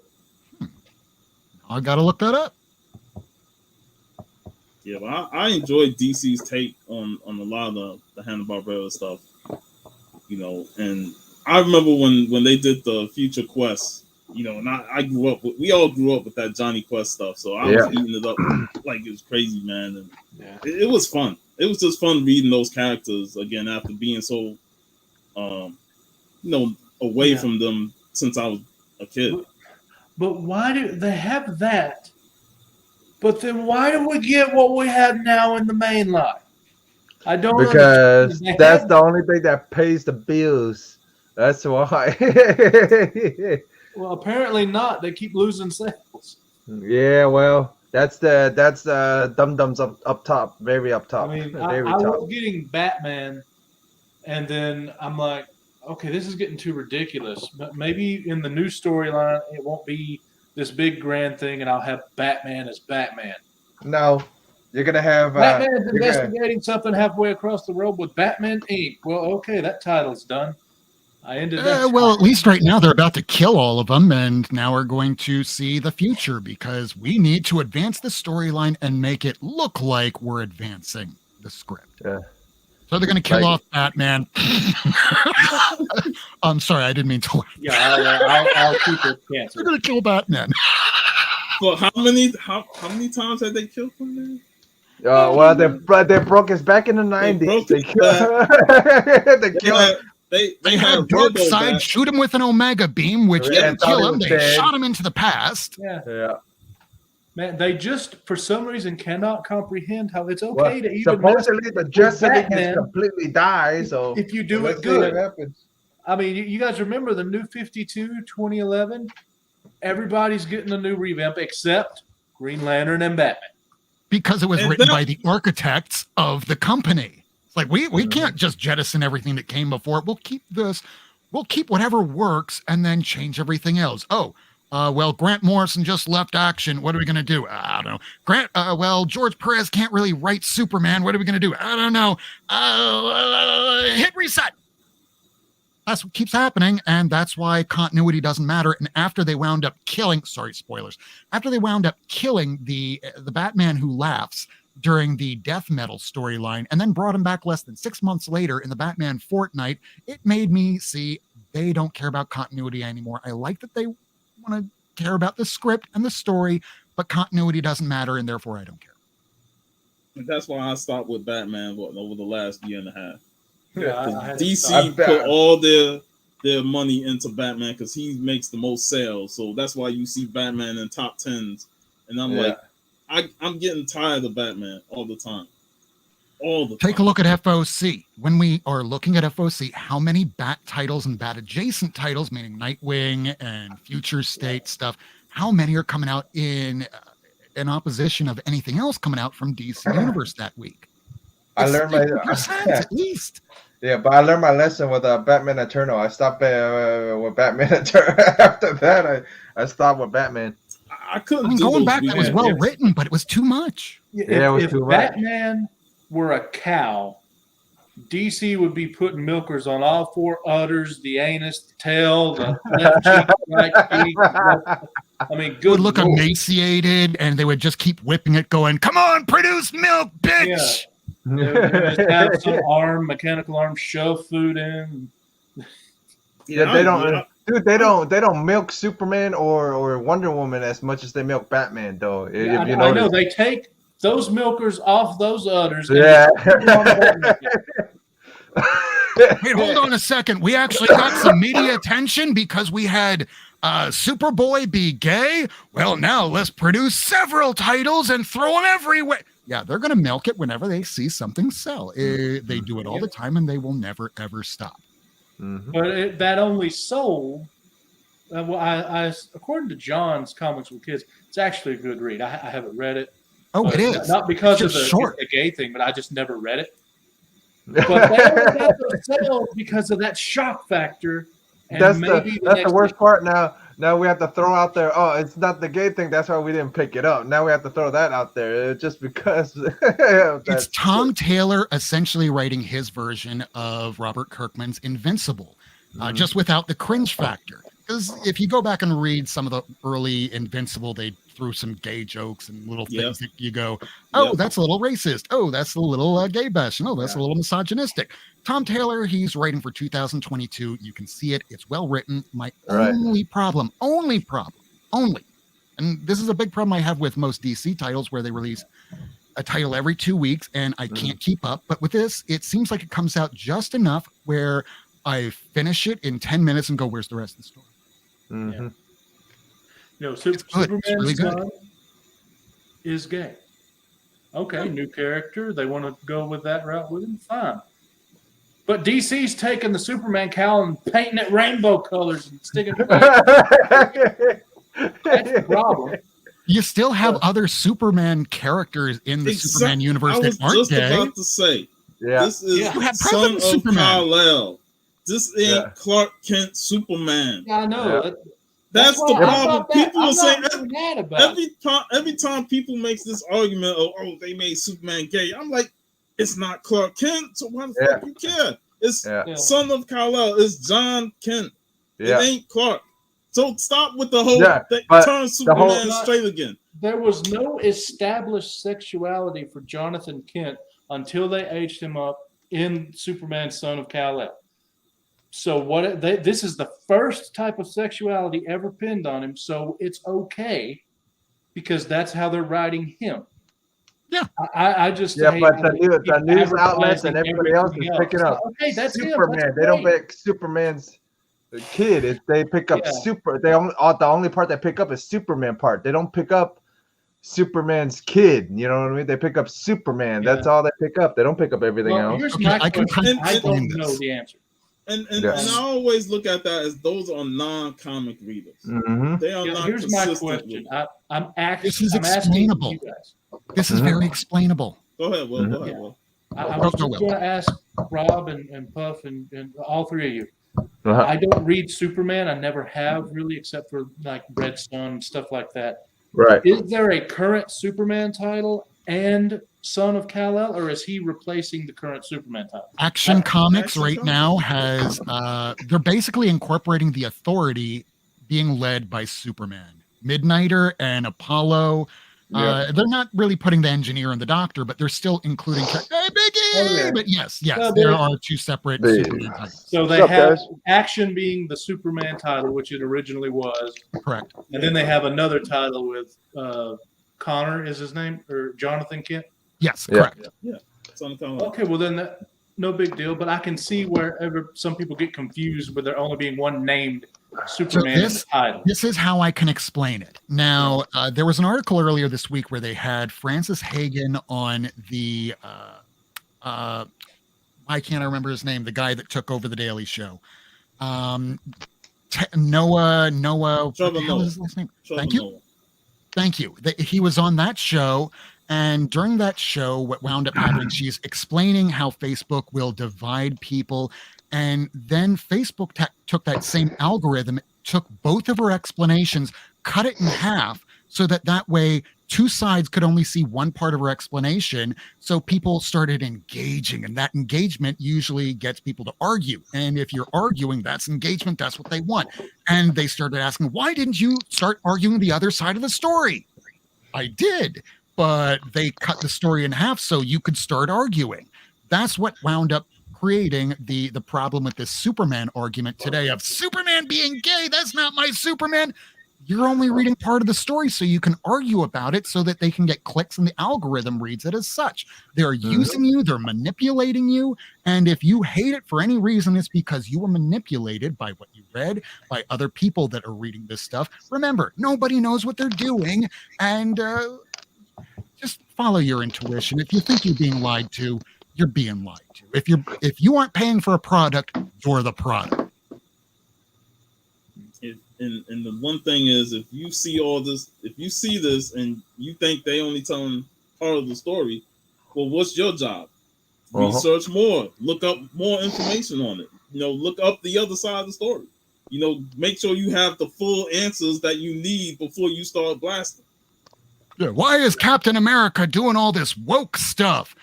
I got to look that up. Yeah, but I enjoyed DC's take on a lot of the Hanna-Barbera stuff, and I remember when they did the Future Quest, And I grew up we all grew up with that Johnny Quest stuff, so I was eating it up like it was crazy, man. And it was fun. It was just fun reading those characters again after being so, away from them since I was a kid. But why do they have that? But then why do we get what we have now in the main line? I don't because understand. that's the only thing that pays the bills. That's why. Well, apparently not. They keep losing sales. Yeah, well, that's the dum-dums up top, very up top. I mean, very I top. was getting Batman, and then I'm like, okay, this is getting too ridiculous. But maybe in the new storyline, it won't be this big grand thing, and I'll have Batman as Batman. No, you're gonna have Batman's investigating something halfway across the road with Batman Inc. Well, okay, that title's done. I ended that. Well, at least right now they're about to kill all of them, and now we're going to see the future because we need to advance the storyline and make it look like we're advancing the script. Yeah. So they're going to kill off Batman. I'm sorry, I didn't mean to laugh. Yeah, I'll keep it canceled. They're going to kill Batman. Well, how many times have they killed him? Well, they broke his back in the 90s. They killed. They had Darkseid shoot him with an Omega beam, which didn't kill him. They dead. shot him into the past. Yeah. Man, they just for some reason cannot comprehend how it's okay to even. Supposedly, the Justice League is completely die. So if you do it good, I mean, you guys remember the New 52 2011? Everybody's getting a new revamp except Green Lantern and Batman. Because it was written by the architects of the company. It's like we can't just jettison everything that came before. We'll keep this. We'll keep whatever works and then change everything else. Well, Grant Morrison just left action. What are we going to do? I don't know. Well, George Perez can't really write Superman. What are we going to do? I don't know. Hit reset. That's what keeps happening, and that's why continuity doesn't matter. And after they wound up killing, spoilers. After they wound up killing the Batman who laughs during the death metal storyline, and then brought him back less than 6 months later in the Batman Fortnite, it made me see they don't care about continuity anymore. I like that they want to care about the script and the story, but continuity doesn't matter, and therefore I don't care. And that's why I stopped with Batman over the last year and a half. Yeah, DC put all their money into Batman because he makes the most sales. So that's why you see Batman in top 10s. And I'm like, I'm getting tired of Batman all the time. Take a look at FOC. When we are looking at FOC, how many Bat titles and Bat adjacent titles, meaning Nightwing and Future State stuff, how many are coming out in opposition of anything else coming out from DC Universe that week? I learned my at least. Yeah, but I learned my lesson with Batman Eternal. I stopped with Batman Eternal. After that, I stopped with Batman. I couldn't. Going back, that was well written, but it was too much. Yeah, it was too much. If Batman were a cow, DC would be putting milkers on all four udders, the anus, the tail, the left cheek, right cheek. I mean, good. Would look emaciated, and they would just keep whipping it, going, "Come on, produce milk, bitch!" Yeah. They just have some mechanical arm, shove food in. Yeah, they don't. Dude, they don't milk Superman or Wonder Woman as much as they milk Batman, though. Yeah, I know they take those milkers off those udders. Yeah. Wait, hold on a second. We actually got some media attention because we had Superboy be gay. Well, now let's produce several titles and throw them everywhere. Yeah, they're going to milk it whenever they see something sell. They do it all the time, and they will never, ever stop. Mm-hmm. But that only sold. I according to John's Comics with Kids, it's actually a good read. I haven't read it. Oh, it is. Not because of the gay thing, but I just never read it. But they only got those sales because of that shock factor. And that's the worst part now. Now we have to throw out there, it's not the gay thing. That's why we didn't pick it up. Now we have to throw that out there just because. It's Tom Taylor essentially writing his version of Robert Kirkman's Invincible, just without the cringe factor. Because if you go back and read some of the early Invincible, they through some gay jokes and little Yep. things that you go, oh, Yep. that's a little racist. Oh, that's a little gay bash. No, that's a little misogynistic. Tom Taylor, he's writing for 2022. You can see it. It's well written. My only problem, and this is a big problem I have with most DC titles where they release a title every 2 weeks and I can't keep up. But with this, it seems like it comes out just enough where I finish it in 10 minutes and go, where's the rest of the story? Mm-hmm. No, It's good. It's Superman's really good. son is gay. Okay, new character. They want to go with that route with him. Fine. But DC's taking the Superman cowl and painting it rainbow colors and sticking it back. That's the problem. You still have other Superman characters in the Superman universe that aren't gay. I was just about to say, this is You have Son President of Superman. Kal-El. This ain't Clark Kent Superman. Yeah, I know. That's the problem. People are saying about every time people make this argument of, oh, they made Superman gay. I'm like, it's not Clark Kent, so why the fuck you care? It's Son of Kal-El. It's John Kent. It ain't Clark. So stop with the whole turn Superman straight again. There was no established sexuality for Jonathan Kent until they aged him up in Superman Son of Kal-El. So this is the first type of sexuality ever pinned on him, so it's okay because that's how they're writing him. Yeah, I just but the news outlets and everybody else is picking up. Okay, that's Superman. They don't pick Superman's kid. They pick up the only part they pick up is Superman part. They don't pick up Superman's kid. You know what I mean? They pick up Superman. Yeah. That's all they pick up. They don't pick up everything else. Here's my question. I don't know the answer. And I always look at that as those are non-comic readers. Mm-hmm. They are not. Here's my question. This is explainable. You guys. This is very explainable. Go ahead, Will. Go ahead, Will. I was just going to ask Rob and Puff and all three of you. I don't read Superman. I never have really, except for like Red Sun and stuff like that. Right. Is there a current Superman title and Son of Kal-El, or is he replacing the current Superman title? Action Comics now has they're basically incorporating the Authority being led by Superman. Midnighter and Apollo. They're not really putting the Engineer and the Doctor, but they're still including Biggie. But yes, there are two separate Superman titles. So they have Action being the Superman title, which it originally was. Correct. And then they have another title with Connor is his name, or Jonathan Kent. Yes, correct. Yeah. Okay, well then no big deal. But I can see wherever some people get confused with there only being one named Superman in the title. This is how I can explain it. Now, there was an article earlier this week where they had Francis Hagen on the why can't I remember his name? The guy that took over the Daily Show. Noah. Trevor what Noah. was his last name? Trevor Thank you. Noah. Thank you. He was on that show. And during that show, what wound up happening, she's explaining how Facebook will divide people. And then Facebook took that same algorithm, took both of her explanations, cut it in half so that way two sides could only see one part of her explanation. So people started engaging, and that engagement usually gets people to argue. And if you're arguing, that's engagement. That's what they want. And they started asking, why didn't you start arguing the other side of the story? I did. But they cut the story in half so you could start arguing. That's what wound up creating the problem with this Superman argument today of Superman being gay. That's not my Superman. You're only reading part of the story so you can argue about it so that they can get clicks and the algorithm reads it as such. They're using you. They're manipulating you. And if you hate it for any reason, it's because you were manipulated by what you read, by other people that are reading this stuff. Remember, nobody knows what they're doing. And just follow your intuition. If you think you're being lied to, you're being lied to. If you aren't paying for a product, you're the product. And the one thing is, if you see this and you think they only telling part of the story, well, what's your job? Research more, look up more information on it. Look up the other side of the story. Make sure you have the full answers that you need before you start blasting. Yeah, why is Captain America doing all this woke stuff?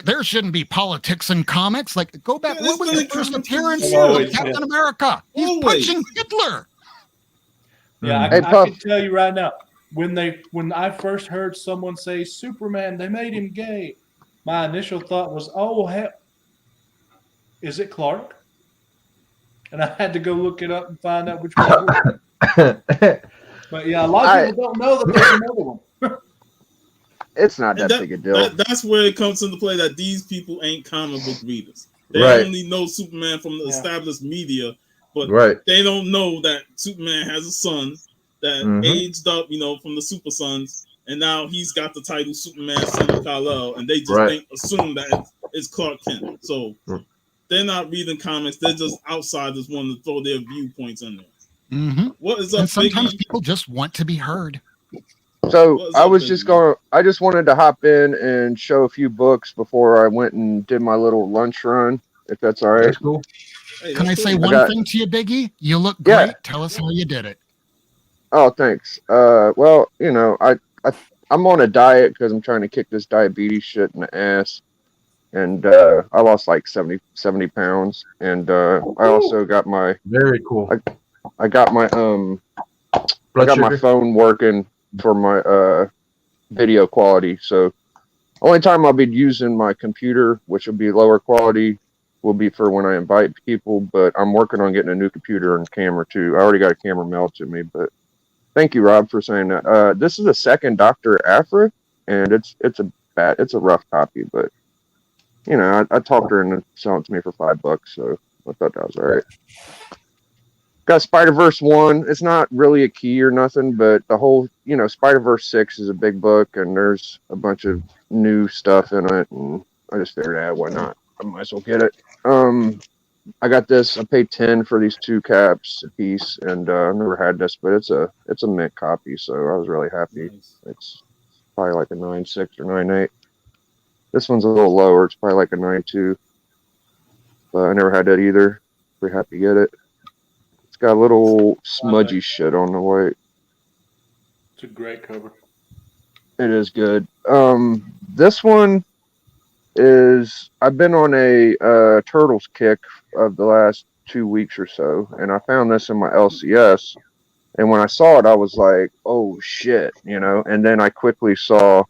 There shouldn't be politics in comics. Like, go back. What was the first appearance of Captain America? He's punching Hitler. Yeah, I can tell you right now, when I first heard someone say Superman, they made him gay. My initial thought was, oh hell, is it Clark? And I had to go look it up and find out which one it was. But yeah, a lot of people don't know that there's another one. It's not And that big a deal. that's where it comes into play that these people ain't comic book readers. They Right. only know Superman from the established media, but Right. they don't know that Superman has a son that aged up, from the Super Sons, and now he's got the title Superman Son of Kal-El, and they just assume that it's Clark Kent. So they're not reading comics; they're just outsiders wanting to throw their viewpoints in there. Mm-hmm. What is up, And sometimes Biggie? people just want to be heard. So I just wanted to hop in and show a few books before I went and did my little lunch run, if that's all right. That's cool. Hey, Can I that's say cool. one thing to you, Biggie? You look Yeah. great. Tell us how you did it. Oh, thanks. Well, I'm on a diet because I'm trying to kick this diabetes shit in the ass. And I lost like 70 pounds. And I also got my Very cool. I got my my phone working for my video quality. So only time I'll be using my computer, which will be lower quality, will be for when I invite people. But I'm working on getting a new computer and camera too. I already got a camera mailed to me, but thank you, Rob, for saying that. This is a second Dr. Afra, and it's a rough copy, but I talked her into selling it to me for $5, so I thought that was all right. Got Spider-Verse 1. It's not really a key or nothing, but the whole, Spider-Verse 6 is a big book, and there's a bunch of new stuff in it, and I just figured, why not? I might as well get it. I got this. I paid $10 for these 2 caps a piece, and I've never had this, but it's a mint copy, so I was really happy. Nice. It's probably like a 9.6 or 9.8. This one's a little lower. It's probably like a 9.2, but I never had that either. Pretty happy to get it. It's got a little smudgy shit on the white. It's a great cover. It is good. This one is, I've been on a Turtles kick of the last 2 weeks or so, and I found this in my LCS, and when I saw it, I was like, oh shit, and then I quickly saw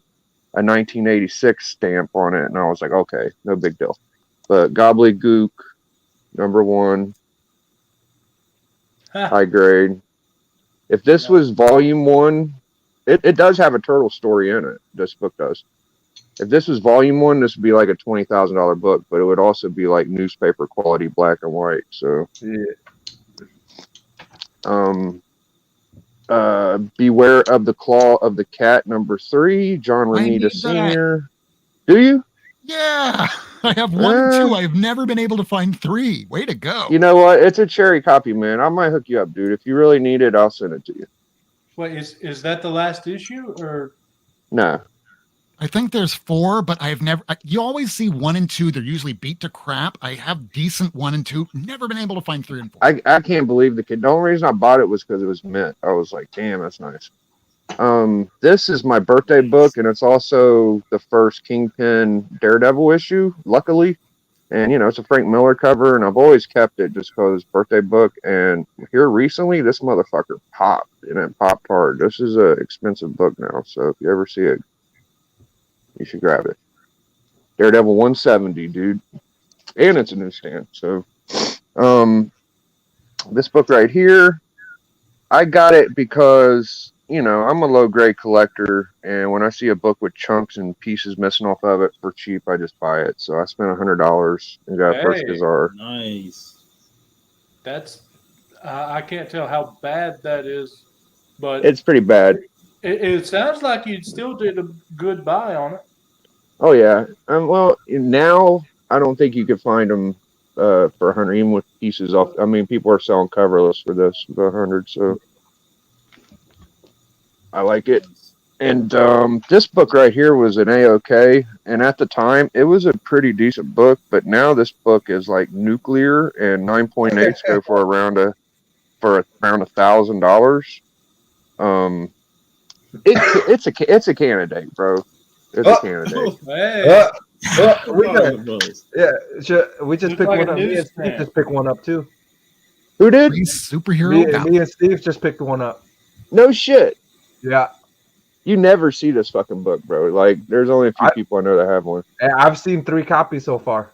a 1986 stamp on it, and I was like, okay, no big deal. But Gobbledygook, #1, high grade. If this was volume 1, it does have a turtle story in it. This book does. If this was volume 1, this would be like a $20,000 book, but it would also be like newspaper quality, black and white. So, Beware of the Claw of the Cat, #3, John Romita Sr. Do you? Yeah, I have 1 and 2. I've never been able to find 3. Way to go. You know what? It's a cherry copy, man. I might hook you up, dude. If you really need it, I'll send it to you. Wait, is that the last issue or? No. I think there's 4, but you always see 1 and 2. They're usually beat to crap. I have decent 1 and 2. Never been able to find 3 and 4. I can't believe the kid. The only reason I bought it was because it was mint. I was like, damn, that's nice. This is my birthday book, and it's also the first Kingpin Daredevil issue, luckily. And, it's a Frank Miller cover, and I've always kept it just because birthday book. And here recently, this motherfucker popped, and it popped hard. This is an expensive book now, so if you ever see it, you should grab it. Daredevil 170, dude. And it's a newsstand. So, this book right here, I got it because, I'm a low grade collector, and when I see a book with chunks and pieces missing off of it for cheap, I just buy it. So I spent $100 and got a First Gazar. Nice. That's I can't tell how bad that is, but It's pretty bad. It sounds like you still did a good buy on it. Oh yeah. Well, now I don't think you could find them for 100, even with pieces off. I mean, people are selling coverless for this for 100. So I like it. And this book right here was an A-OK, and at the time it was a pretty decent book. But now this book is like nuclear, and 9.8s go for around $1,000. It's a candidate, bro. It's a candidate. Hey, We just picked one up. Me and Steve just picked one up too. Who did? Superhero. Me and Steve just picked one up. No shit. Yeah. You never see this fucking book, bro. Like, there's only a few people I know that have one. I've seen 3 copies so far.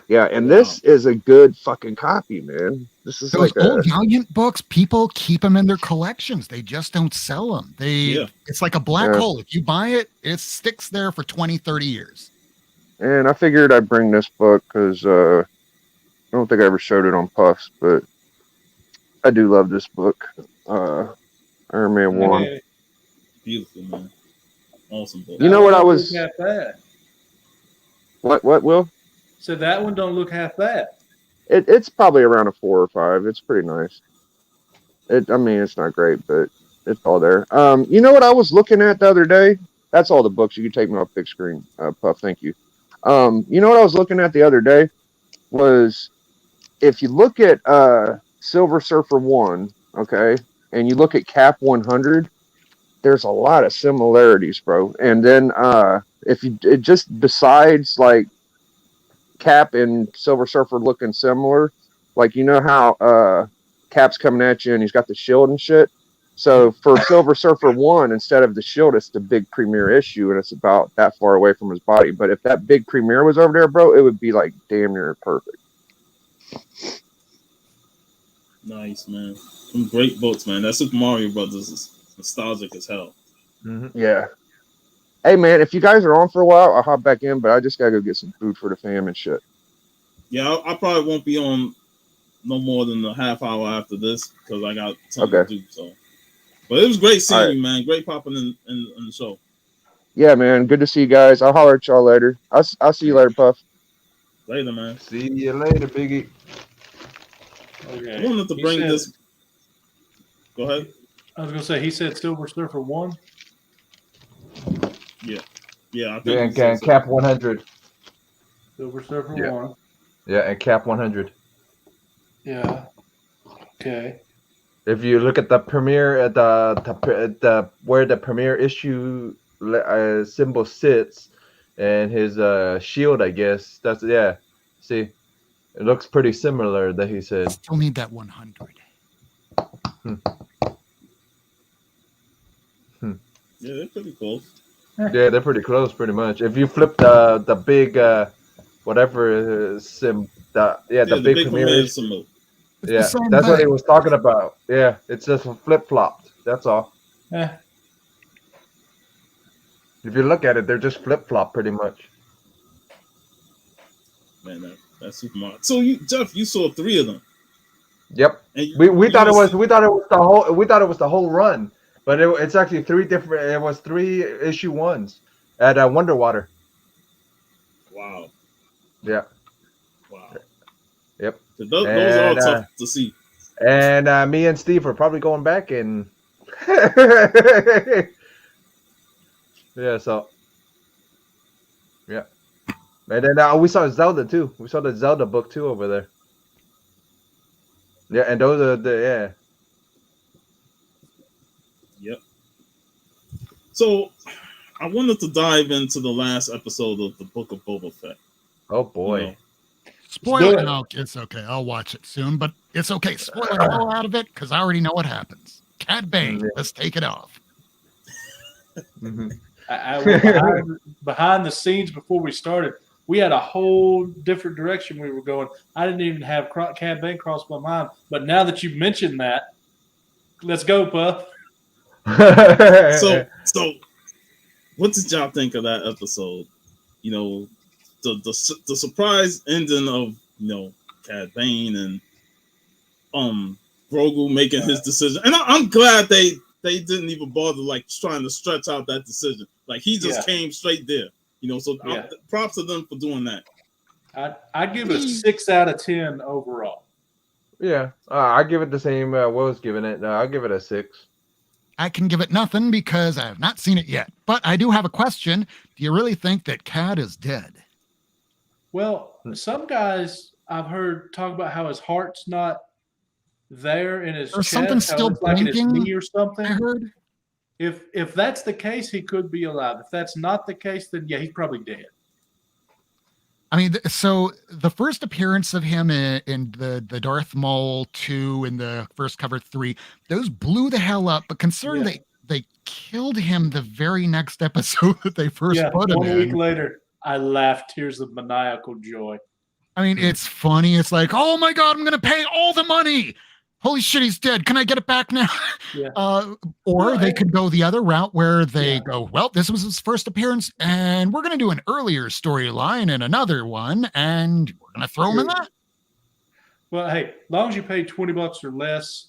Yeah, and this is a good fucking copy, man. This is Those like old Valiant books, people keep them in their collections. They just don't sell them. It's like a black hole. If you buy it, it sticks there for 20, 30 years. And I figured I'd bring this book because I don't think I ever showed it on Puffs, but I do love this book. Iron Man 1. Beautiful, man. Awesome book. You know what I was... Half bad. What, Will? So that one don't look half bad. It's probably around a 4 or 5. It's pretty nice. I mean, it's not great, but it's all there. You know what I was looking at the other day? That's all the books. You can take me off big screen, Puff. Thank you. You know what I was looking at the other day was if you look at Silver Surfer 1, okay, and you look at Cap 100, there's a lot of similarities, bro. And then besides like Cap and Silver Surfer looking similar, like you know how Cap's coming at you and he's got the shield and shit. So for Silver Surfer 1, instead of the shield, it's the big premiere issue, and it's about that far away from his body. But if that big premiere was over there, bro, it would be like damn near perfect. Nice, man. Some great books, man. That Super Mario Brothers is nostalgic as hell. Mm-hmm. Yeah. Hey, man, if you guys are on for a while, I'll hop back in, but I just gotta go get some food for the fam and shit. Yeah, I probably won't be on no more than a half hour after this because I got something to do. So, but it was great seeing you, man. Great popping in the show. Yeah, man. Good to see you guys. I'll holler at y'all later. I'll see you later, Puff. Later, man. See you later, Biggie. Okay. I wanted to bring this. Go ahead. I was gonna say he said Silver Surfer 1. Yeah, I think. And Cap 100. Silver Surfer 1. Yeah, and Cap 100. Yeah. Okay. If you look at the premiere at the where the premiere issue symbol sits and his shield, I guess that's See, it looks pretty similar. That he said. Still need that 100. Yeah, they're pretty close. Yeah, they're pretty close, pretty much. If you flip the big whatever the big premiere symbol. Yeah, that's what he was talking about. Yeah, it's just flip flopped. That's all. Yeah. If you look at it, they're just flip flop pretty much. Man, that's Super Mario. So Jeff, you saw 3 of them. Yep. We thought it was the whole run, but it's actually 3 different. It was 3 issue ones at Wonder Water. Wow. Yeah. Wow. Yep. So those are all tough to see. And me and Steve are probably going back and yeah. So yeah. And then we saw Zelda too. We saw the Zelda book too over there. Yeah, and those are the Yep. So I wanted to dive into the last episode of the Book of Boba Fett. Oh boy. You know, Spoiler. No, it's okay. I'll watch it soon, but it's okay. Spoiler the hell out of it because I already know what happens. Cad Bane, let's take it off. Mm-hmm. Behind the scenes before we started, we had a whole different direction we were going. I didn't even have Cad Bane cross my mind, but now that you mentioned that, let's go, Puff. So what did y'all think of that episode? You know, the surprise ending of Cad Bane and Grogu making his decision, and I'm glad they didn't even bother like trying to stretch out that decision. Like he just came straight there. So props to them for doing that. I'd give it a 6 out of 10 overall. Yeah, I give it the same. Will's giving it. I'll give it a 6. I can give it nothing because I have not seen it yet. But I do have a question. Do you really think that Cad is dead? Well, some guys I've heard talk about how his heart's not there in his chest. Something still like in his blinking, knee or something. I heard. If that's the case, he could be alive. If that's not the case, then yeah, he's probably dead. I mean, so the first appearance of him in the Darth Maul 2 in the first cover 3, those blew the hell up. But considering they killed him the very next episode that they first put him in. 1 week later, I laughed tears of maniacal joy. I mean, it's funny. It's like, oh my God, I'm going to pay all the money. Holy shit, he's dead. Can I get it back now? Yeah. Or they could go the other route where they go, well, this was his first appearance, and we're going to do an earlier storyline and another one, and we're going to throw him in that. Well, hey, as long as you pay $20 or less,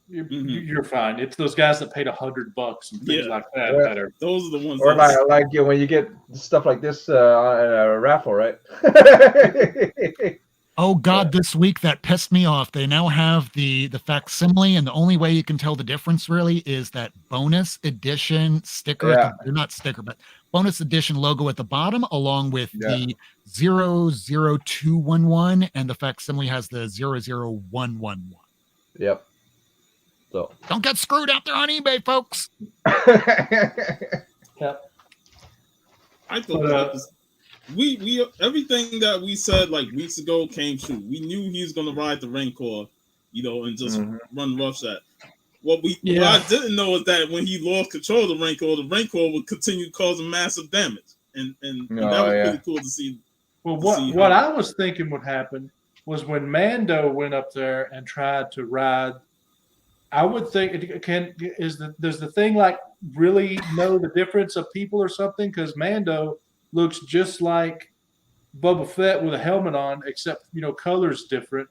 you're fine. It's those guys that paid $100 and things like that that are. Those are the ones. Or like when you get stuff like this at a raffle, right? Oh God, this week that pissed me off. They now have the facsimile, and the only way you can tell the difference really is that bonus edition sticker. They're not sticker, but bonus edition logo at the bottom, along with the 00211, and the facsimile has the 00111. Yep. So don't get screwed out there on eBay, folks. Yep. I thought we everything that we said like weeks ago came true. We knew he was gonna ride the Rancor, and just run roughshod. What I didn't know is that when he lost control of the Rancor would continue causing massive damage, and that was pretty cool to see. Well, what I was thinking would happen was when Mando went up there and tried to ride. I would think does the thing like really know the difference of people or something? Because Mando looks just like Boba Fett with a helmet on, except color's different.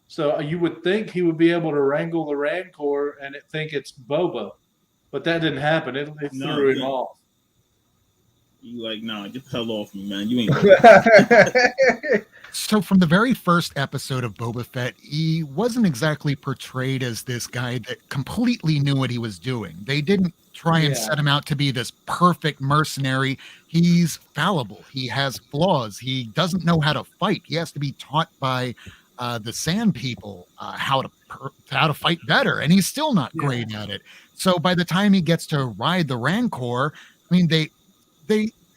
So you would think he would be able to wrangle the Rancor and think it's Boba, but that didn't happen. It threw him off. You like, nah, get the hell off me, man. You ain't. So from the very first episode of Boba Fett, he wasn't exactly portrayed as this guy that completely knew what he was doing. They didn't try and set him out to be this perfect mercenary. He's fallible. He has flaws. He doesn't know how to fight. He has to be taught by the Sand People how to fight better, and he's still not great at it. So by the time he gets to ride the Rancor, I mean, they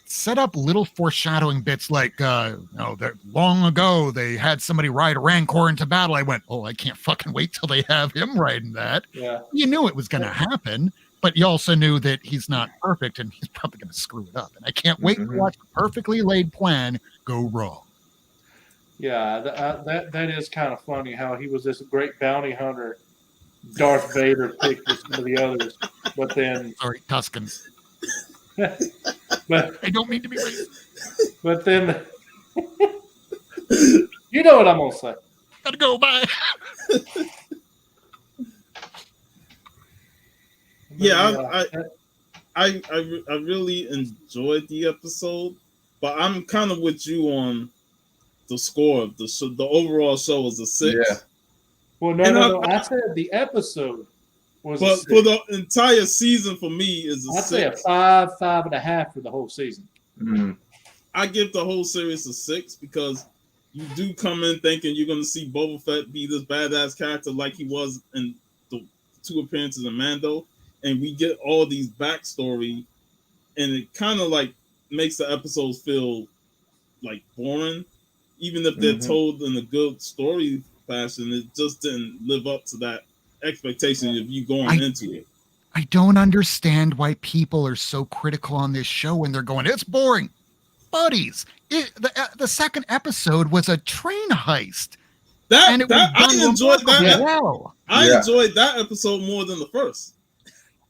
set up little foreshadowing bits like, that long ago they had somebody ride a Rancor into battle. I went, oh, I can't fucking wait till they have him riding that. Yeah. You knew it was going to happen, but you also knew that he's not perfect and he's probably going to screw it up. And I can't wait to watch a perfectly laid plan go wrong. Yeah, that is kind of funny how he was this great bounty hunter, Darth Vader picked with some of the others, but then... Sorry, Tuscans. But I don't mean to be racist. But then, you know what I'm gonna say. Gotta go. Bye. I really enjoyed the episode, but I'm kind of with you on the score of the show. The overall show was a 6. Yeah. Well, no. I said the episode. But for the entire season, for me, is a 6. I'd say a 5.5 for the whole season. Mm-hmm. I give the whole series a 6 because you do come in thinking you're going to see Boba Fett be this badass character like he was in the 2 appearances in Mando, and we get all these backstory, and it kind of like makes the episodes feel like boring, even if they're told in a good story fashion. It just didn't live up to that expectation of you going into it. I don't understand why people are so critical on this show when they're going, it's boring. Buddies, the second episode was a train heist. I enjoyed that episode more than the first.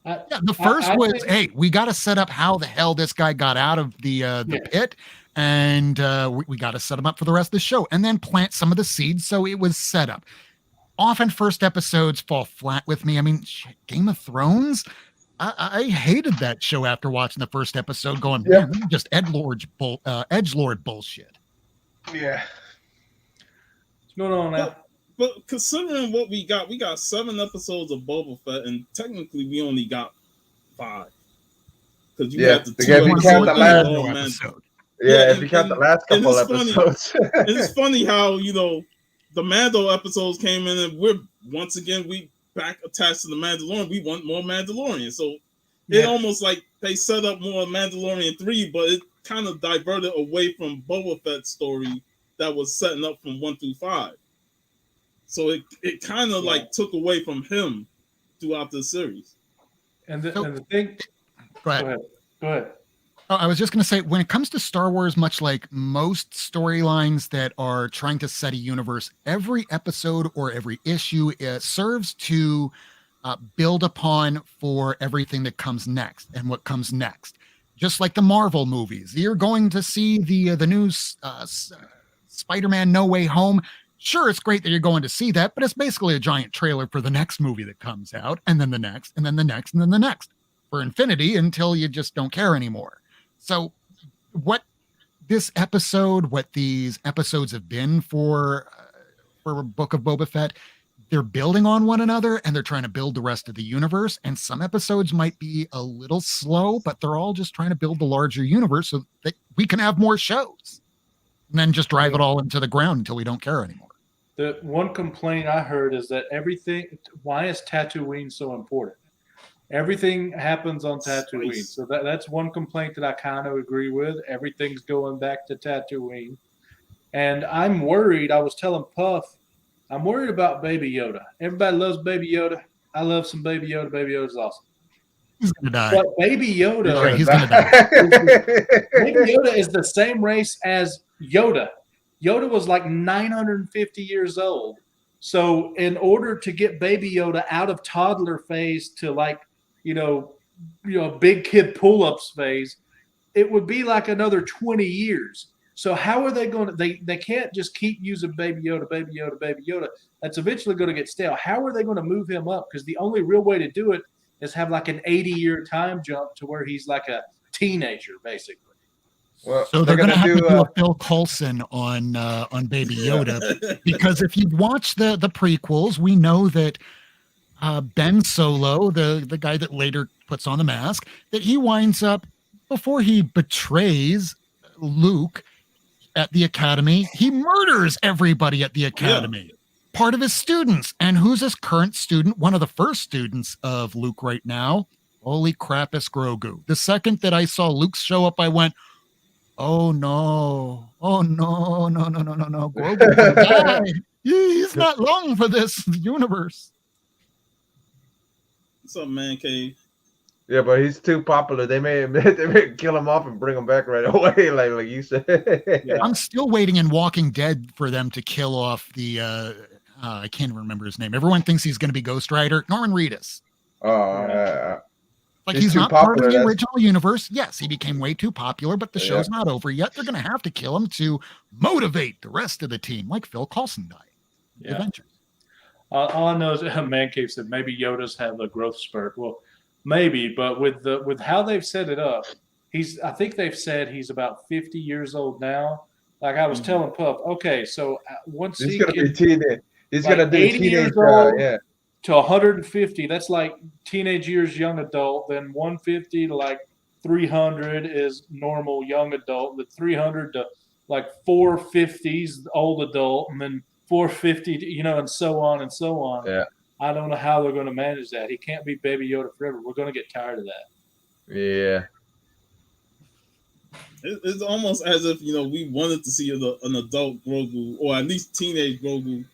The first was, hey, we got to set up how the hell this guy got out of the pit, and we got to set him up for the rest of the show, and then plant some of the seeds so it was set up. Often first episodes fall flat with me. I mean, Game of Thrones, I hated that show after watching the first episode going, man, this is just edgelord bullshit. Yeah. What's going on now? But considering what we got 7 episodes of Boba Fett, and technically we only got 5. Because you had the 2 episode. Yeah, if you count the last couple episodes. It's funny how, the Mando episodes came in, and we're we back attached to the Mandalorian. We want more Mandalorian, so it almost like they set up more Mandalorian 3, but it kind of diverted away from Boba Fett's story that was setting up from 1 through 5. So it kind of like took away from him throughout the series, And the thing. Go ahead. Go ahead. Oh, I was just going to say, when it comes to Star Wars, much like most storylines that are trying to set a universe, every episode or every issue serves to build upon for everything that comes next and what comes next. Just like the Marvel movies, you're going to see the new Spider-Man No Way Home. Sure, it's great that you're going to see that, but it's basically a giant trailer for the next movie that comes out, and then the next, and then the next, and then the next, for infinity until you just don't care anymore. So what this episode, what these episodes have been for Book of Boba Fett, they're building on one another and they're trying to build the rest of the universe. And some episodes might be a little slow, but they're all just trying to build the larger universe so that we can have more shows and then just drive it all into the ground until we don't care anymore. The one complaint I heard is that why is Tatooine so important? Everything happens on Tatooine. So that's one complaint that I kind of agree with. Everything's going back to Tatooine. And I'm worried. I was telling Puff, I'm worried about Baby Yoda. Everybody loves Baby Yoda. I love some Baby Yoda. Baby Yoda's awesome. He's going to die. But Baby Yoda, he's going to die. Baby Yoda is the same race as Yoda. Yoda was like 950 years old. So in order to get Baby Yoda out of toddler phase to like, big kid pull-ups phase, it would be like another 20 years. So how are they going to, they can't just keep using Baby Yoda, Baby Yoda, Baby Yoda. That's eventually going to get stale. How are they going to move him up? Because the only real way to do it is have like an 80-year time jump to where he's like a teenager, basically. Well, so they're going to have to do a Phil Coulson on Baby Yoda, because if you watch the prequels, we know that Ben Solo, the guy that later puts on the mask, that he winds up, before he betrays Luke at the academy, he murders everybody at the academy. Yeah. Part of his students. And who's his current student? One of the first students of Luke right now. Holy crap, it's Grogu. The second that I saw Luke show up, I went, oh no. Oh no. Grogu's gonna die. He's not long for this universe. What's up, man cave? Yeah, but he's too popular. They may kill him off and bring him back right away, like you said. Yeah. I'm still waiting in Walking Dead for them to kill off the I can't remember his name. Everyone thinks he's going to be Ghost Rider. Norman Reedus. Like he's not part of the original universe. Yes, he became way too popular, but the show's not over yet. They're going to have to kill him to motivate the rest of the team, like Phil Coulson died. Yeah. Adventures. All I know is Man Cave said maybe Yoda's have a growth spurt. Well, maybe, but with how they've set it up, I think they've said he's about 50 years old now. Like I was telling Puff, okay, so once he's gonna be teenage, he's like gonna do 80 teenage years old to 150. That's like teenage years, young adult. Then 150 to like 300 is normal young adult. The 300 to like 450s old adult, and then 450, and so on and so on. Yeah. I don't know how they're going to manage that. He can't be Baby Yoda forever. We're going to get tired of that. Yeah. It's almost as if, we wanted to see an adult Grogu, or at least teenage Grogu,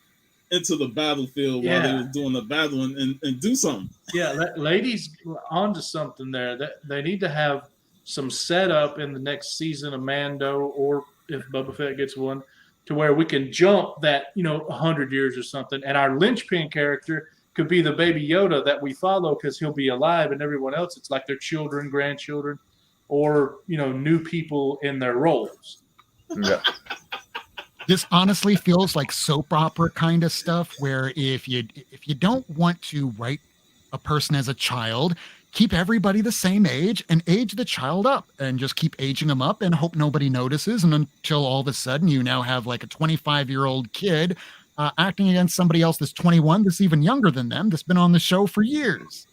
into the battlefield while they were doing the battle and do something. Yeah, ladies, onto something there. That they need to have some setup in the next season of Mando, or if Boba Fett gets one, to where we can jump that, 100 years or something. And our linchpin character could be the Baby Yoda that we follow because he'll be alive, and everyone else, it's like their children, grandchildren, or, new people in their roles. Yeah. This honestly feels like soap opera kind of stuff, where if you don't want to write a person as a child, keep everybody the same age and age the child up and just keep aging them up and hope nobody notices. And until all of a sudden you now have like a 25-year-old kid acting against somebody else that's 21, that's even younger than them, that's been on the show for years.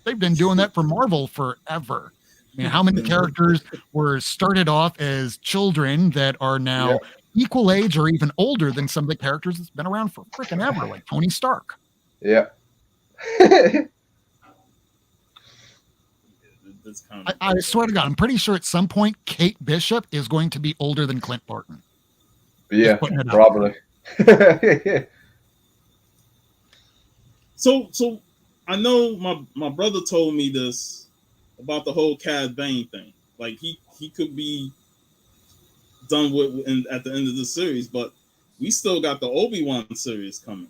They've been doing that for Marvel forever. I mean, how many characters were started off as children that are now equal age or even older than some of the characters that's been around for freaking ever, like Tony Stark? Yeah. I swear to God, I'm pretty sure at some point Kate Bishop is going to be older than Clint Barton. Yeah, probably. So I know my brother told me this about the whole Cad Bane thing. Like he could be done with at the end of the series, but we still got the Obi-Wan series coming.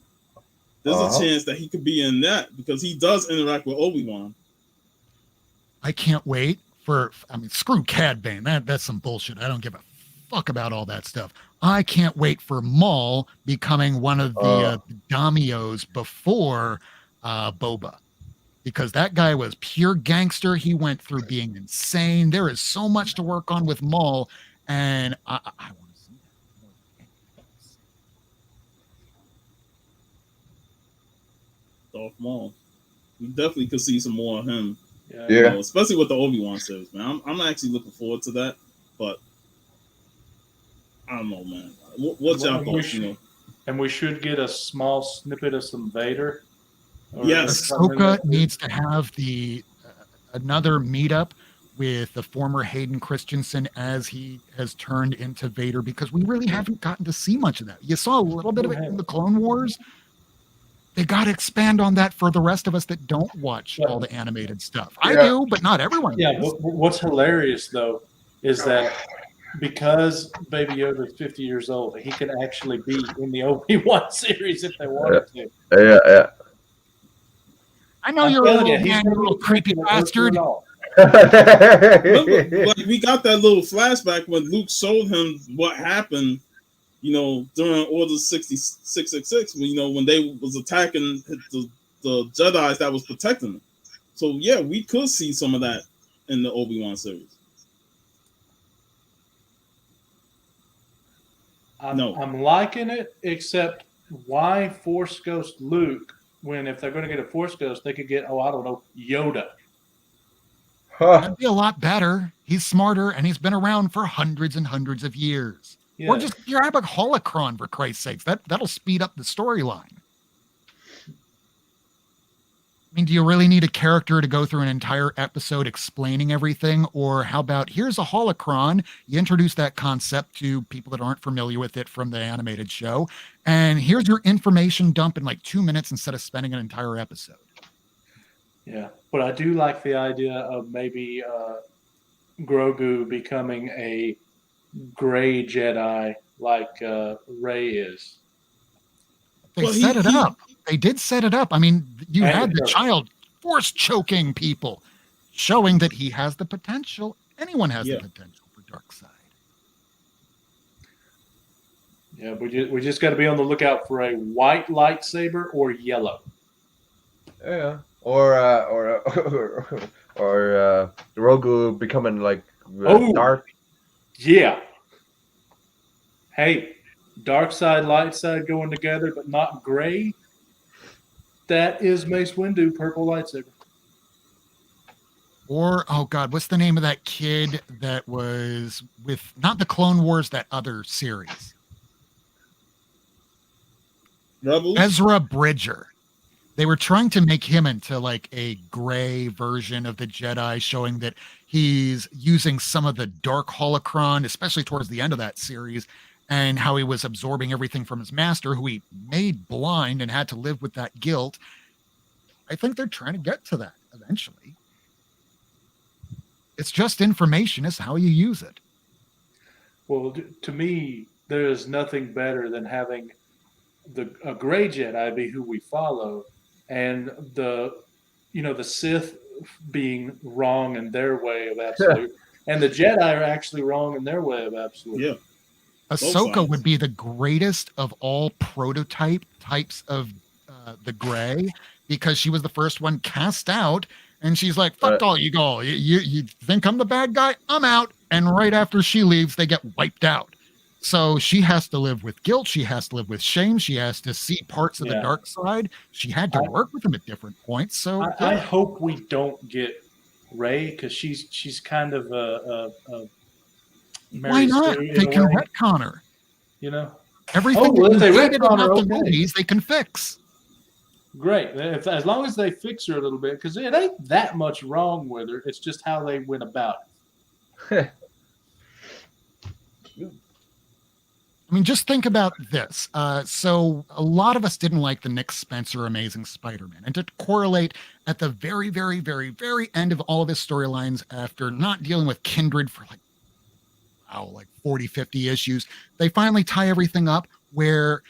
There's a chance that he could be in that because he does interact with Obi-Wan. I can't wait for. I mean, screw Cad Bane. That's some bullshit. I don't give a fuck about all that stuff. I can't wait for Maul becoming one of the daimios before Boba, because that guy was pure gangster. He went through being insane. There is so much to work on with Maul, and I want to see that. Darth Maul. We definitely could see some more of him. Yeah. You know, especially with the Obi-Wan series, man. I'm actually looking forward to that, but I don't know, man. What's your thoughts? You know, and we should get a small snippet of some Vader. Yes, Ahsoka needs to have the another meetup with the former Hayden Christensen as he has turned into Vader, because we really haven't gotten to see much of that. You saw a little bit of it in the Clone Wars. They got to expand on that for the rest of us that don't watch all the animated stuff. I do, but not everyone. Yeah, what's hilarious though is that because Baby Yoda is 50 years old, he can actually be in the Obi-Wan series if they wanted to. Yeah. I know you're a little creepy bastard. Remember, like, we got that little flashback when Luke showed him what happened, you know, during Order 666, you know, when they was attacking the Jedis that was protecting them. So yeah, we could see some of that in the Obi-Wan series. I'm liking it, except why Force Ghost Luke when if they're going to get a Force Ghost, they could get, I don't know, Yoda. That'd be a lot better. He's smarter, and he's been around for hundreds and hundreds of years. Yeah. Or just grab a holocron, for Christ's sakes. That'll speed up the storyline. I mean, do you really need a character to go through an entire episode explaining everything? Or how about, here's a holocron, you introduce that concept to people that aren't familiar with it from the animated show, and here's your information dump in like 2 minutes instead of spending an entire episode. Yeah, but I do like the idea of maybe Grogu becoming a gray Jedi like Rey is. They set it up. They did set it up. I mean, you had the child force choking people, showing that he has the potential. Anyone has the potential for dark side. Yeah, we just got to be on the lookout for a white lightsaber or yellow. Yeah, or Grogu becoming like dark. Yeah. Hey, dark side, light side going together, but not gray. That is Mace Windu, purple lightsaber. Or, oh God, what's the name of that kid that was with, not the Clone Wars, that other series? Rebels? Ezra Bridger. They were trying to make him into like a gray version of the Jedi, showing that he's using some of the dark holocron, especially towards the end of that series, and how he was absorbing everything from his master, who he made blind and had to live with that guilt. I think they're trying to get to that eventually. It's just information. It's how you use it. Well, to me, there is nothing better than having a gray Jedi be who we follow, and the Sith being wrong in their way of absolute, and the Jedi are actually wrong in their way of absolute. Yeah. Ahsoka would be the greatest of all prototype types of the gray, because she was the first one cast out, and she's like, fuck all you go. You think I'm the bad guy? I'm out. And right after she leaves, they get wiped out. So she has to live with guilt. She has to live with shame. She has to see parts of the dark side. She had to work with them at different points. So I hope we don't get Rey, because she's kind of a why not? They can retcon her. You know, everything that they hated about the movies, they can fix. Great, as long as they fix her a little bit, because it ain't that much wrong with her. It's just how they went about it. I mean, just think about this. So a lot of us didn't like the Nick Spencer Amazing Spider-Man. And to correlate at the very, very, very, very end of all of his storylines, after not dealing with Kindred for like 40, 50 issues, they finally tie everything up where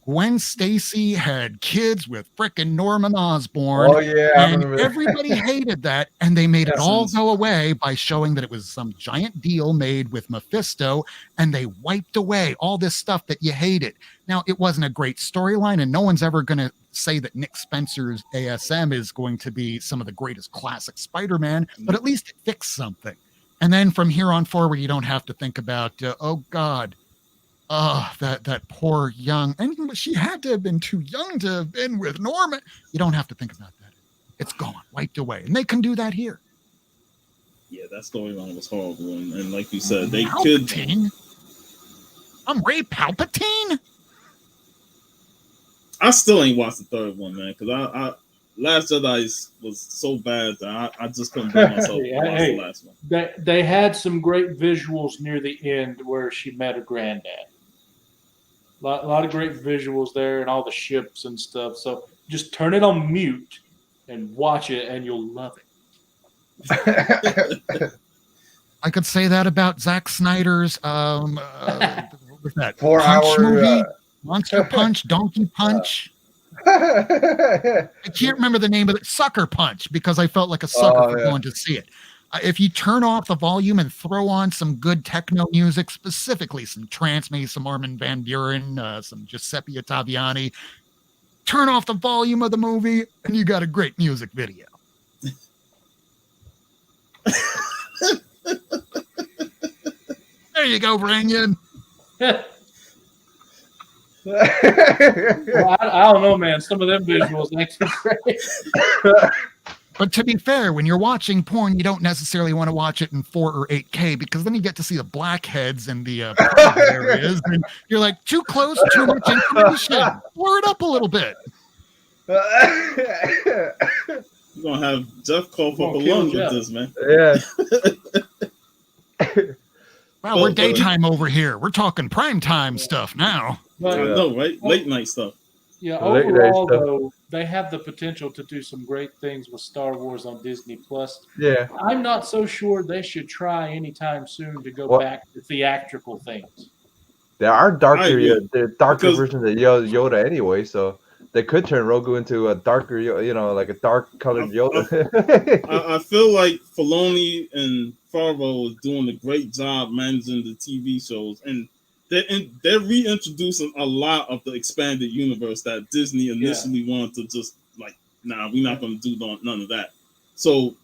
Gwen Stacy had kids with frickin' Norman Osborn. Oh yeah, I And remember. everybody hated that, and they made it all Yes. go away by showing that it was some giant deal made with Mephisto, and they wiped away all this stuff that you hated. Now, it wasn't a great storyline, and no one's ever going to say that Nick Spencer's ASM is going to be some of the greatest classic Spider-Man, but at least it fixed something. And then from here on forward, you don't have to think about, oh God, that poor young, and she had to have been too young to have been with Norman. You don't have to think about that. It's gone, wiped away. And they can do that here. Yeah, that storyline was horrible. And like you said, they Palpatine? I'm Ray Palpatine? I still ain't watched the third one, man, because I Last Jedi was so bad that I just couldn't bring myself to watch the last one. They had some great visuals near the end where she met her granddad. A lot of great visuals there and all the ships and stuff. So just turn it on mute and watch it, and you'll love it. I could say that about Zack Snyder's what was that? 4 Punch hour movie? Monster Punch, Donkey Punch. I can't remember the name of it. Sucker Punch, because I felt like a sucker for going to see it. If you turn off the volume and throw on some good techno music, specifically some trance, maybe some Armin van Buuren, some Giuseppe Ottaviani, turn off the volume of the movie, and you got a great music video. There you go, Branyan. Well, I don't know, man. Some of them visuals ain't too great. But to be fair, when you're watching porn, you don't necessarily want to watch it in 4 or 8K, because then you get to see the blackheads and the areas, and you're like, too close, too much information. Blur it up a little bit. You're gonna have Jeff cough up a lung with this, man. Yeah. Wow, we're daytime over here. We're talking prime time stuff now. But, I know, right? Late night stuff. Yeah, Late night overall, stuff. though, they have the potential to do some great things with Star Wars on Disney Plus. Yeah. I'm not so sure they should try anytime soon to go back to theatrical things. There are darker Because- versions of Yoda anyway, so they could turn Grogu into a darker, like a dark colored Yoda. I feel like Filoni and Favreau is doing a great job managing the TV shows, and they're reintroducing a lot of the expanded universe that Disney initially wanted to just nah, we're not going to do none of that. So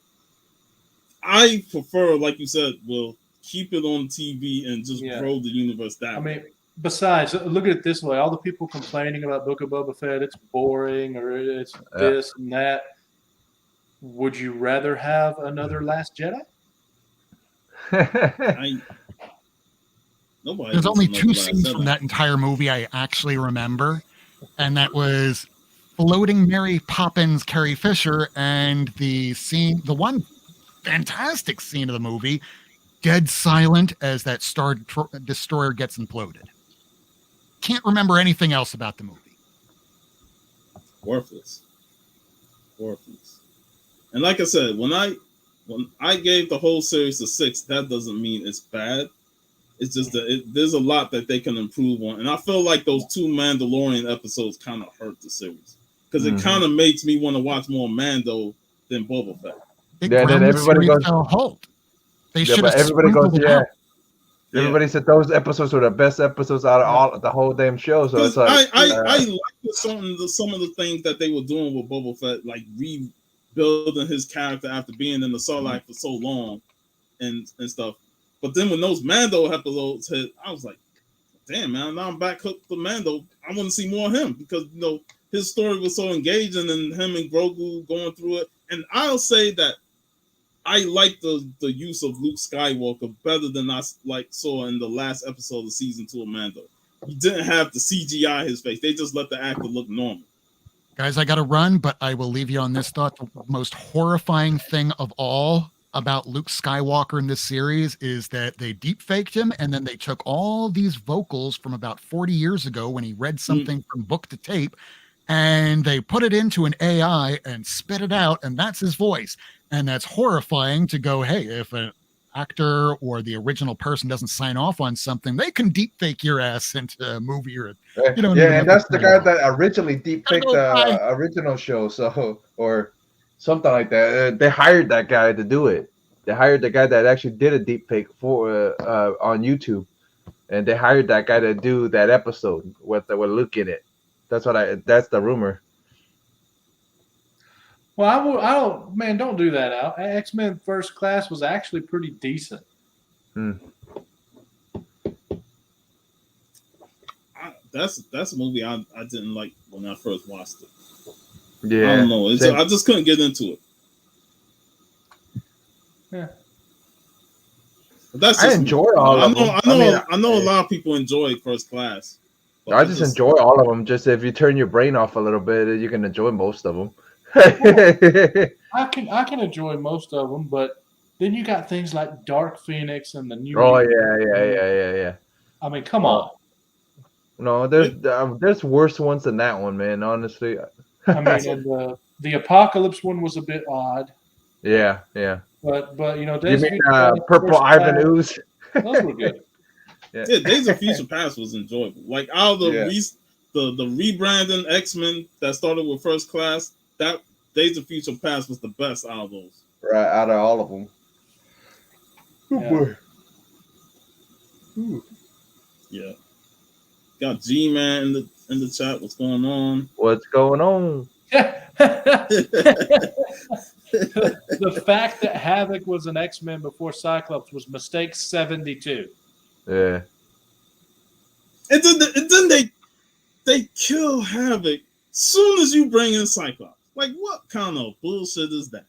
I prefer, like you said, we'll keep it on TV and just grow the universe that way. I mean, besides, look at it this way: all the people complaining about Book of Boba Fett, it's boring or it's this and that. Would you rather have another Last Jedi? There's only 2 scenes from that entire movie I actually remember, and that was floating Mary Poppins, Carrie Fisher, and the one fantastic scene of the movie, dead silent as that Star Destroyer gets imploded. Can't remember anything else about the movie. Worthless. And like I said, when I gave the whole series a 6, that doesn't mean it's bad. It's just that there's a lot that they can improve on, and I feel like those 2 Mandalorian episodes kind of hurt the series, because it kind of makes me want to watch more Mando than Boba Fett. Yeah, then everybody goes to a halt. They should have. Everybody goes, Everybody said those episodes were the best episodes out of the whole damn show. So it's like I like some of the things that they were doing with Boba Fett, like rebuilding his character after being in the Sarlacc for so long, and stuff. But then when those Mando episodes hit, I was like, damn, man, now I'm back hooked for Mando. I want to see more of him, because his story was so engaging, and him and Grogu going through it. And I'll say that I like the use of Luke Skywalker better than I saw in the last episode of season 2 of Mando. He didn't have the CGI his face. They just let the actor look normal. Guys, I got to run, but I will leave you on this thought. The most horrifying thing of all about Luke Skywalker in this series is that they deep faked him, and then they took all these vocals from about 40 years ago when he read something from book to tape, and they put it into an AI and spit it out, and that's his voice. And that's horrifying to go, hey, if an actor or the original person doesn't sign off on something, they can deep fake your ass into a movie or and that's the guy that originally deep faked the original show, so or something like that. They hired that guy to do it. They hired the guy that actually did a deep fake for on YouTube, and they hired that guy to do that episode with Luke in it. That's the rumor. Well, don't do that out. X-Men First Class was actually pretty decent. That's a movie I didn't like when I first watched it. Yeah, I don't know. I just couldn't get into it. Yeah. But I enjoy all of them. I know a lot of people enjoy First Class. I just enjoy all of them. Just if you turn your brain off a little bit, you can enjoy most of them. I can enjoy most of them, but then you got things like Dark Phoenix and the new. Oh yeah. I mean, come on. No, there's worse ones than that one, man. Honestly. I mean, and the Apocalypse one was a bit odd. Yeah. But you know, you mean Purple Ivan Ooze? Those were good. Yeah, Days of Future Past was enjoyable. Like out of the rebranding X-Men that started with First Class, that Days of Future Past was the best out of those. Right, out of all of them. Yeah. Yeah. Got G-Man in the chat. What's going on? What's going on? The fact that Havoc was an X-Men before Cyclops was mistake 72. Yeah. And then they kill Havoc soon as you bring in Cyclops. Like, what kind of bullshit is that?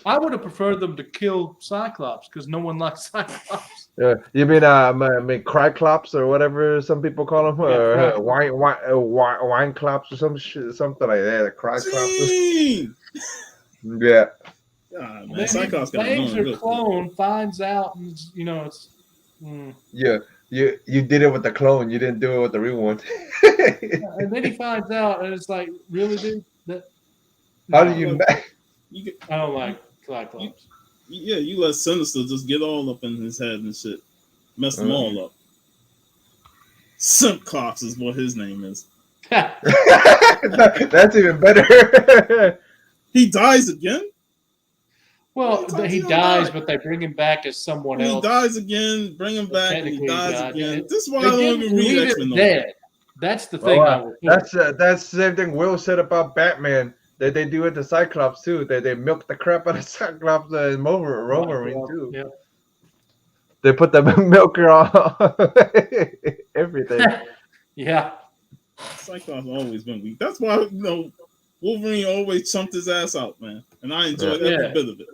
I would have preferred them to kill Cyclops because no one likes Cyclops. Yeah, you mean Criclops or whatever some people call them, or wine clops or something like that. Criclops. Yeah. God, man, Cyclops got a clone finds out, and it's. Yeah, you did it with the clone. You didn't do it with the real one. And then he finds out, and it's like, really, dude? How do you? I don't like Cyclops. You let Sinister just get all up in his head and shit, mess them all up. Simpclops is what his name is. That's even better. He dies again. Well, he dies, but they bring him back as someone else. He dies again, bring him back, and he dies again. This is why I don't even read X-Men. Dead. That's the thing. That's the same thing Will said about Batman. That they do it to Cyclops too. They milk the crap out of Cyclops and Wolverine too. Yeah. They put the milker on everything. Yeah. Cyclops always been weak. That's why Wolverine always chumped his ass out, man. And I enjoyed every bit of it.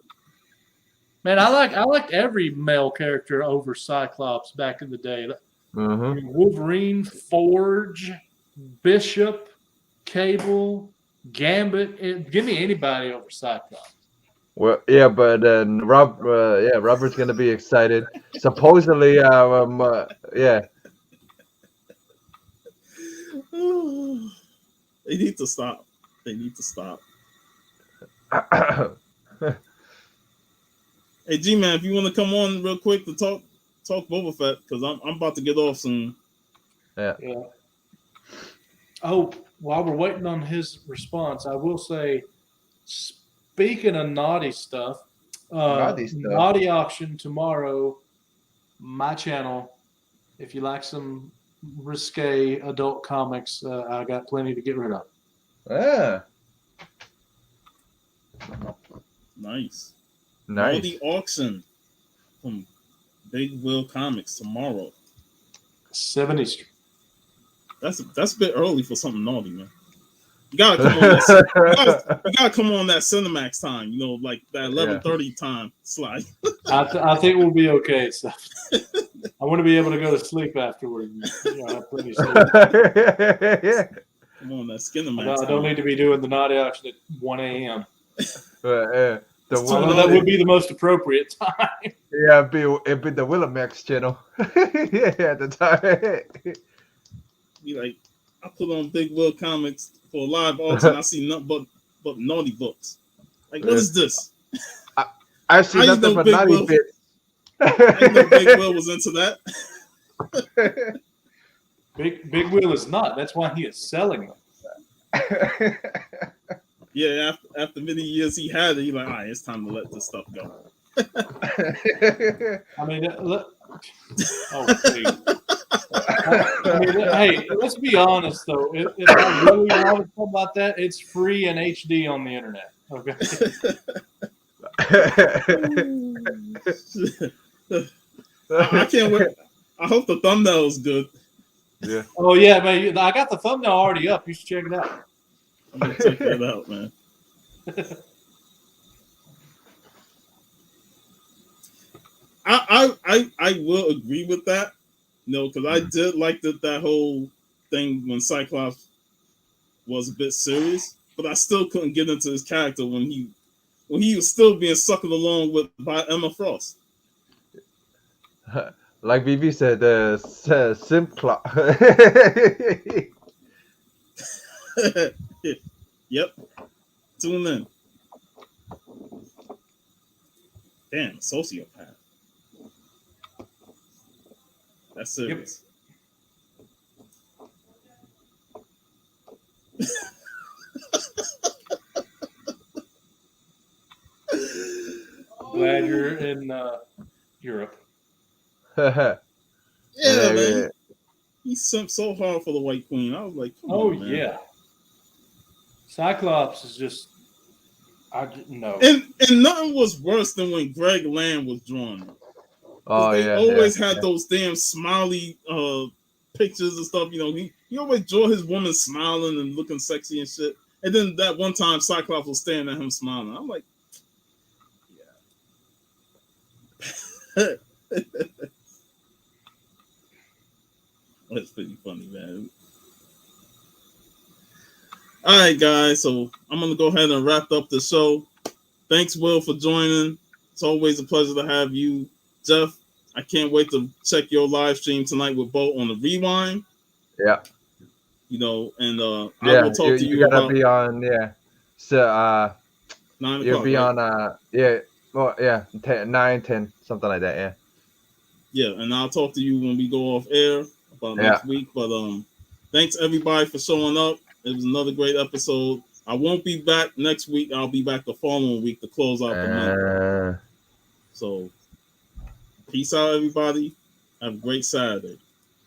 Man, I liked every male character over Cyclops back in the day. Mm-hmm. Wolverine, Forge, Bishop, Cable, Gambit. Give me anybody over Cyclops. Well, yeah, but Robert's gonna be excited. Supposedly, yeah. They need to stop. Hey, G-Man, if you want to come on real quick to talk Boba Fett, because I'm about to get off soon. Yeah. Oh, while we're waiting on his response, I will say, speaking of naughty stuff, naughty auction tomorrow, my channel. If you like some risque adult comics, I got plenty to get rid of. Yeah. Nice. Naughty auction from Big Will Comics tomorrow. 7 Eastern. That's a bit early for something naughty, man. You gotta come on you gotta come on that Cinemax time, like that 11:30 time slide. I think we'll be okay. So I want to be able to go to sleep afterward. Have plenty of sleep. Come on, that Cinemax. I don't need to be doing the naughty auction at 1 a.m. The So that would be the most appropriate time. Yeah, it'd be the Willimax channel. Yeah, at the time. Be like, I put on Big Will Comics for live auction. I see nothing but naughty books. Like, what is this? I see I nothing know but Big naughty Will. bits. I know Big Will was into that. Big Will is not. That's why he is selling them. Yeah, after many years he had it, he's like, all right, it's time to let this stuff go. I mean, oh, please. I mean, hey, let's be honest though. If I really want to talk about that, it's free and HD on the internet. Okay. I can't wait. I hope the thumbnail is good. Yeah. Oh yeah, man. I got the thumbnail already up. You should check it out. I'm gonna check that out, man. I will agree with that. No, because I did like that whole thing when Cyclops was a bit serious, but I still couldn't get into his character when he was still being sucked along with by Emma Frost. Like BB said, simp clock. Yep. Tune in. Damn, sociopath. That's serious. Yep. Glad you're in Europe. Yeah, man. He simped so hard for the White Queen. I was like, come on, man. Yeah. Cyclops is just, I didn't know. And nothing was worse than when Greg Land was drawn. Oh they yeah. always had those damn smiley pictures and stuff. You know, he always draw his woman smiling and looking sexy and shit. And then that one time Cyclops was staring at him smiling. I'm like, yeah. That's pretty funny, man. All right, guys. So I'm gonna go ahead and wrap up the show. Thanks, Will, for joining. It's always a pleasure to have you, Jeff. I can't wait to check your live stream tonight with Bo on the Rewind. Yeah. You know, and yeah, I will talk to you gotta about be on. Yeah. So 9 o'clock. You'll be right? on. Yeah. Well, yeah. 9, 10, something like that. Yeah. Yeah, and I'll talk to you when we go off air about next week. But thanks everybody for showing up. It was another great episode. I won't be back next week. I'll be back the following week to close out the month. So, peace out, everybody. Have a great Saturday.